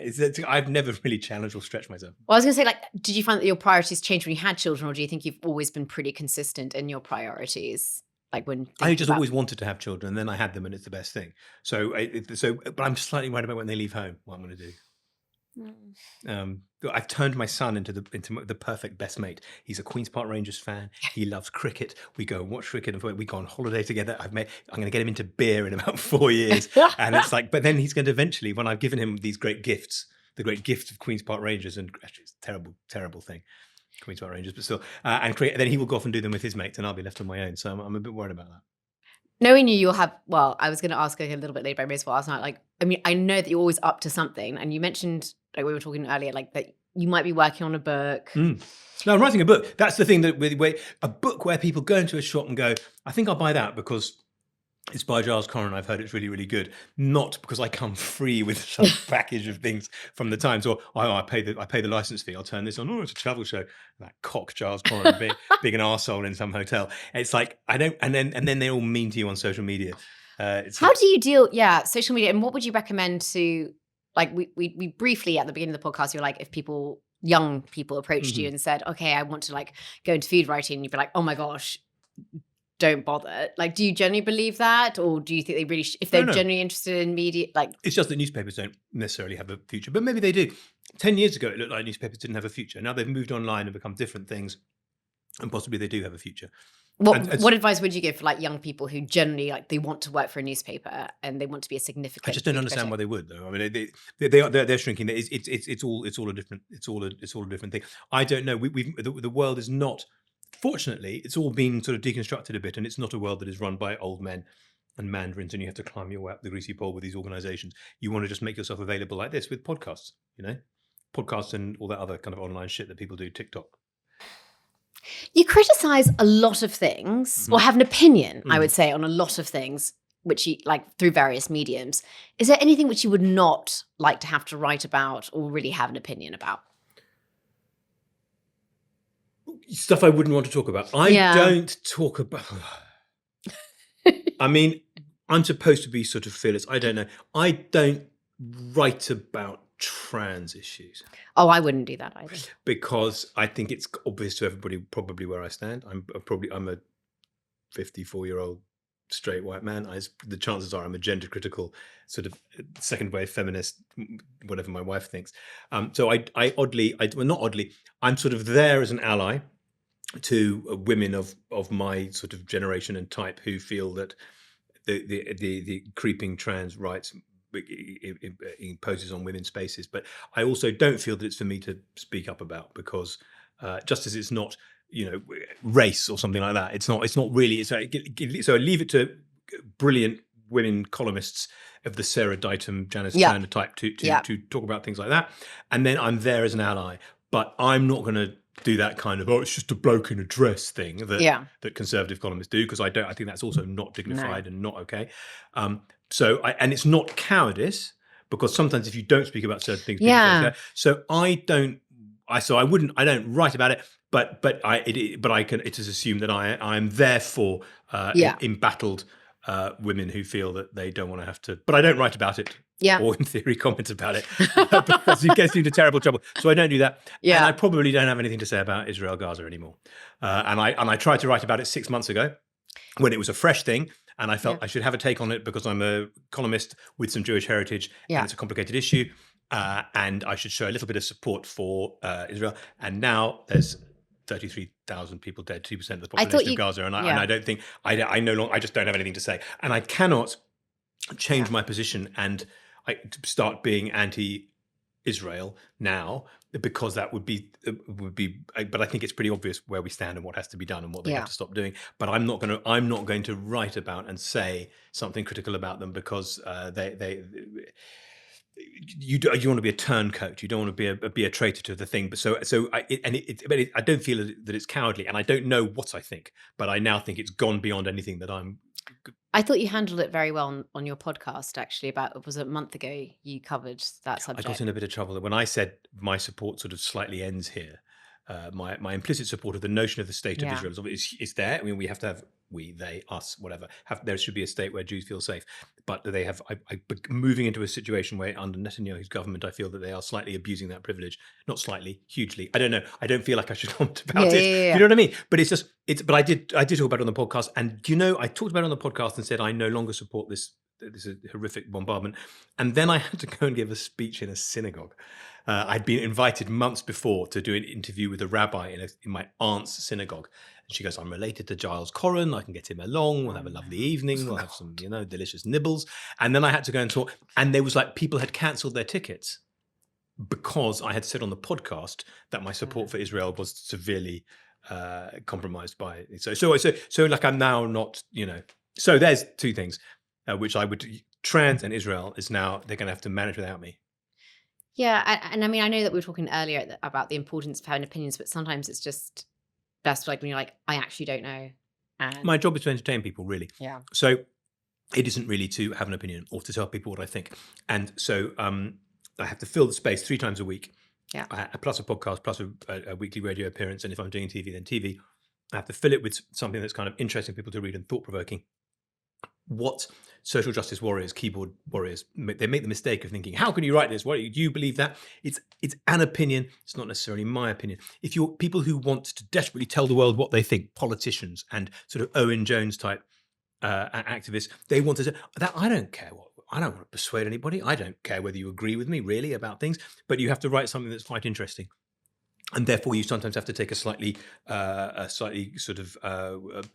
I've never really challenged or stretched myself. Well, I was going to say, did you find that your priorities changed when you had children, or do you think you've always been pretty consistent in your priorities? I just always wanted to have children, and then I had them, and it's the best thing. But I'm slightly worried about when they leave home, what I'm going to do. I've turned my son into the perfect best mate. He's a Queen's Park Rangers fan. He loves cricket. We go and watch cricket, and we go on holiday together. I'm going to get him into beer in about 4 years, and it's but then he's going to eventually, when I've given him these great gifts, the great gift of Queen's Park Rangers, and actually it's a terrible thing, Queen's Park Rangers, but still, and cricket. Then he will go off and do them with his mates, and I'll be left on my own. So I'm a bit worried about that. Knowing you'll have, I was going to ask a little bit later, but I may as well ask now. I know that you're always up to something, and you mentioned, we were talking earlier, that you might be working on a book. No, I'm writing a book. That's the thing, a book where people go into a shop and go, I think I'll buy that because it's by Giles Coren. I've heard it's really, really good. Not because I come free with some package of things from the Times, or I pay the license fee. I'll turn this on. Oh, it's a travel show. That cock Giles Coren, being an arsehole in some hotel. It's I don't. And then they're all mean to you on social media. How do you deal? Yeah, social media. And what would you recommend to? We briefly at the beginning of the podcast, you're if young people approached you and said, okay, I want to go into food writing, you'd be like, oh my gosh, don't bother. Do you genuinely believe that? Or do you think they really, if they're genuinely interested in media, It's just that newspapers don't necessarily have a future, but maybe they do. 10 years ago, it looked like newspapers didn't have a future. Now they've moved online and become different things, and possibly they do have a future. What advice would you give for young people who generally they want to work for a newspaper and they want to be a significant? I just don't understand why they would, though. I mean, they're shrinking. It's all a different thing. I don't know. The world is not. Fortunately, it's all been sort of deconstructed a bit, and it's not a world that is run by old men and mandarins, and you have to climb your way up the greasy pole with these organizations. You want to just make yourself available like this with podcasts, podcasts and all that other kind of online shit that people do, TikTok. You criticize a lot of things, or have an opinion, I would say, on a lot of things, which you through various mediums. Is there anything which you would not like to have to write about or really have an opinion about? Stuff I wouldn't want to talk about. I don't talk about. I mean, I'm supposed to be sort of fearless. I don't know. I don't write about trans issues. Oh, I wouldn't do that either. Because I think it's obvious to everybody probably where I stand. I'm a 54-year-old straight white man. The chances are I'm a gender critical sort of second wave feminist, whatever my wife thinks. So I'm sort of there as an ally to women of my sort of generation and type who feel that the creeping trans rights imposes on women's spaces. But I also don't feel that it's for me to speak up about, because just as it's not, race or something like that, it's not really. So I leave it to brilliant women columnists of the Sarah Ditum, Janice Turner type to talk about things like that. And then I'm there as an ally, but I'm not going to do that kind of, it's just a bloke in a dress thing that conservative columnists do, because I think that's also not dignified and not okay. And it's not cowardice, because sometimes if you don't speak about certain things, I don't write about it, but it is assumed that I am there for embattled women who feel that they don't want to have to, but I don't write about it. Or in theory comment about it, because it gets you into terrible trouble. So I don't do that. And I probably don't have anything to say about Israel Gaza anymore. And I tried to write about it 6 months ago when it was a fresh thing, and I felt I should have a take on it because I'm a columnist with some Jewish heritage, and it's a complicated issue, and I should show a little bit of support for Israel. And now there's 33,000 people dead, 2% of the population of Gaza, and I don't think I just don't have anything to say, and I cannot change my position and I start being Israel now, because that would be. But I think it's pretty obvious where we stand and what has to be done and what they have to stop doing. But I'm not going to write about and say something critical about them because you want to be a turncoat. You don't want to be a traitor to the thing. But I don't feel that it's cowardly, and I don't know what I think. But I now think it's gone beyond anything that I'm. I thought you handled it very well on your podcast, actually. It was a month ago you covered that subject. I got in a bit of trouble when I said my support sort of slightly ends here. My implicit support of the notion of the state of Israel is there. I mean, we have to have they, us, whatever. There should be a state where Jews feel safe, but they have. Moving into a situation where under Netanyahu's government, I feel that they are slightly abusing that privilege. Not slightly, hugely. I don't know. I don't feel like I should comment about it. You know what I mean? But it's just But I did talk about it on the podcast, and I talked about it on the podcast and said I no longer support this horrific bombardment. And then I had to go and give a speech in a synagogue. I'd been invited months before to do an interview with a rabbi in my aunt's synagogue. And she goes, I'm related to Giles Coren. I can get him along. We'll have a lovely evening. We'll have some, delicious nibbles. And then I had to go and talk. And there was people had cancelled their tickets because I had said on the podcast that my support for Israel was severely compromised by it. So I'm now not, So there's two things. Which I would trans and Israel is now they're going to have to manage without me. Yeah, and I mean I know that we were talking earlier about the importance of having opinions, but sometimes it's just best when you're like, I actually don't know. And my job is to entertain people, really. Yeah. So it isn't really to have an opinion or to tell people what I think, and so I have to fill the space 3 times a week. Yeah. Plus a podcast, plus a weekly radio appearance, and if I'm doing TV, then TV. I have to fill it with something that's kind of interesting for people to read and thought provoking. What social justice warriors, keyboard warriors, they make the mistake of thinking, how can you write this? What do you believe that? It's an opinion. It's not necessarily my opinion. If you're people who want to desperately tell the world what they think, politicians and sort of Owen Jones type activists, they want to say that I don't care I don't want to persuade anybody. I don't care whether you agree with me really about things, but you have to write something that's quite interesting. And therefore, you sometimes have to take a slightly sort of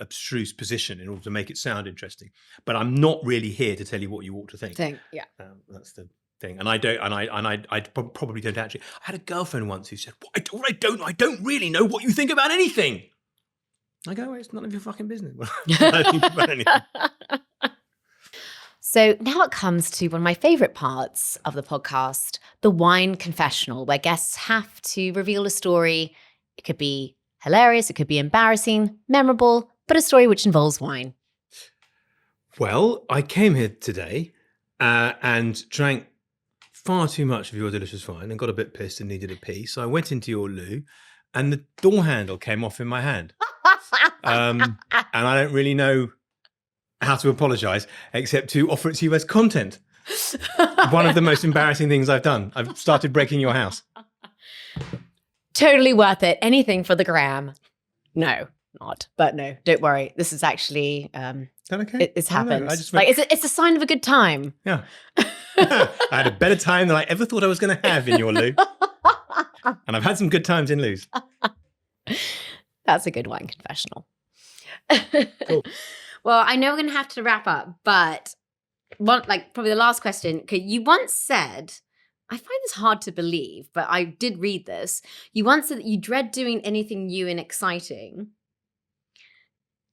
abstruse position in order to make it sound interesting. But I'm not really here to tell you what you ought to think. That's the thing. And I probably don't actually. I had a girlfriend once who said, "Well, I don't really know what you think about anything." I go, well, it's none of your fucking business. I don't think about anything. So now it comes to one of my favorite parts of the podcast, the wine confessional, where guests have to reveal a story. It could be hilarious, it could be embarrassing, memorable, but a story which involves wine. Well, I came here today and drank far too much of your delicious wine and got a bit pissed and needed a pee. So I went into your loo and the door handle came off in my hand. And I don't really know how to apologise except to offer it to you as content. One of the most embarrassing things I've done. I've started breaking your house. Totally worth it. Anything for the gram. No, not. But no, don't worry. This is actually okay? It's happened. It's a sign of a good time. Yeah. I had a better time than I ever thought I was going to have in your loo. And I've had some good times in loos. That's a good wine confessional. Cool. Well, I know we're going to have to wrap up, but probably the last question. Okay, you once said, I find this hard to believe, but I did read this. You once said that you dread doing anything new and exciting,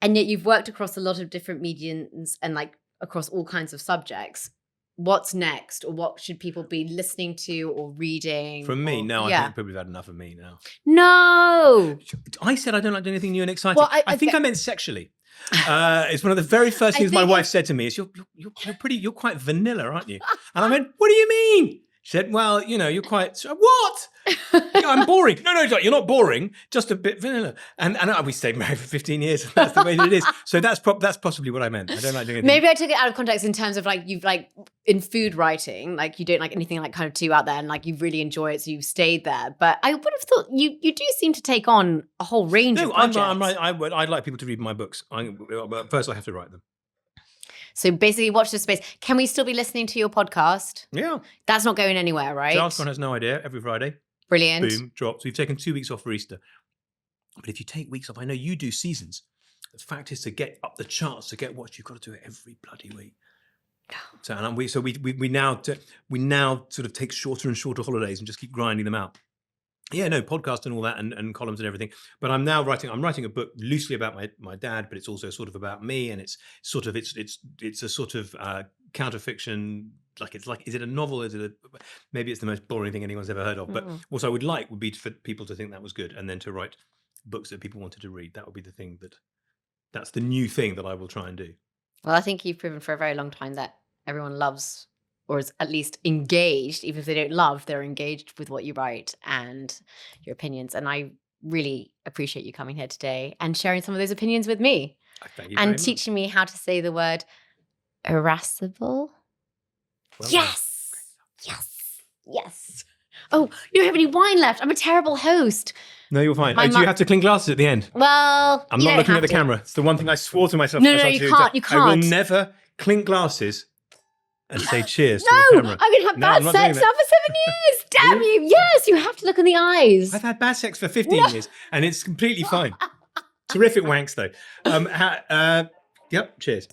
and yet you've worked across a lot of different mediums and across all kinds of subjects. What's next, or what should people be listening to or reading? From me? No, I think probably have had enough of me now. No! I said I don't like doing anything new and exciting. Well, I think I meant sexually. It's one of the very first things my wife said to me is you're quite vanilla, aren't you? And I went, what do you mean? She said, well, you're quite, what? I'm boring. No, you're not boring, just a bit vanilla. And we stayed married for 15 years. And that's the way that it is. So that's possibly what I meant. I don't like doing anything. Maybe I took it out of context in terms of you've in food writing, you don't like anything kind of too out there and you really enjoy it. So you've stayed there. But I would have thought you do seem to take on a whole range of projects. I'd like people to read my books. But first I have to write them. So basically, watch this space. Can we still be listening to your podcast? Yeah. That's not going anywhere, right? Giles Coren Has No Idea every Friday. Brilliant. Boom, drops. We've taken 2 weeks off for Easter. But if you take weeks off, I know you do seasons. The fact is to get up the charts, to get watched, you've got to do it every bloody week. So, and we now sort of take shorter and shorter holidays and just keep grinding them out. Yeah, no, podcast and all that, and columns and everything. But I'm writing a book loosely about my dad, but it's also sort of about me, and it's a sort of counterfiction. Is it a novel? Maybe it's the most boring thing anyone's ever heard of. But what I would like would be for people to think that was good, and then to write books that people wanted to read. That would be the thing that's the new thing that I will try and do. Well, I think you've proven for a very long time that everyone loves, or is at least engaged, even if they don't love, they're engaged with what you write and your opinions. And I really appreciate you coming here today and sharing some of those opinions with me. Thank you and very much. teaching me how to say the word irascible. Well, Yes. Oh, you don't have any wine left. I'm a terrible host. No, you're fine. My Do you have to clink glasses at the end? Well, I'm you not don't looking at have the to. camera. It's the one thing I swore to myself. No, as I you do. can't. You I will can't. never clink glasses and say cheers to No, the I'm camera. going to have No, I'm bad not sex doing now for 7 years. Damn you. Yes, you have to look in the eyes. I've had bad sex for 15 years, and it's completely fine. Terrific wanks, though. Yep, cheers.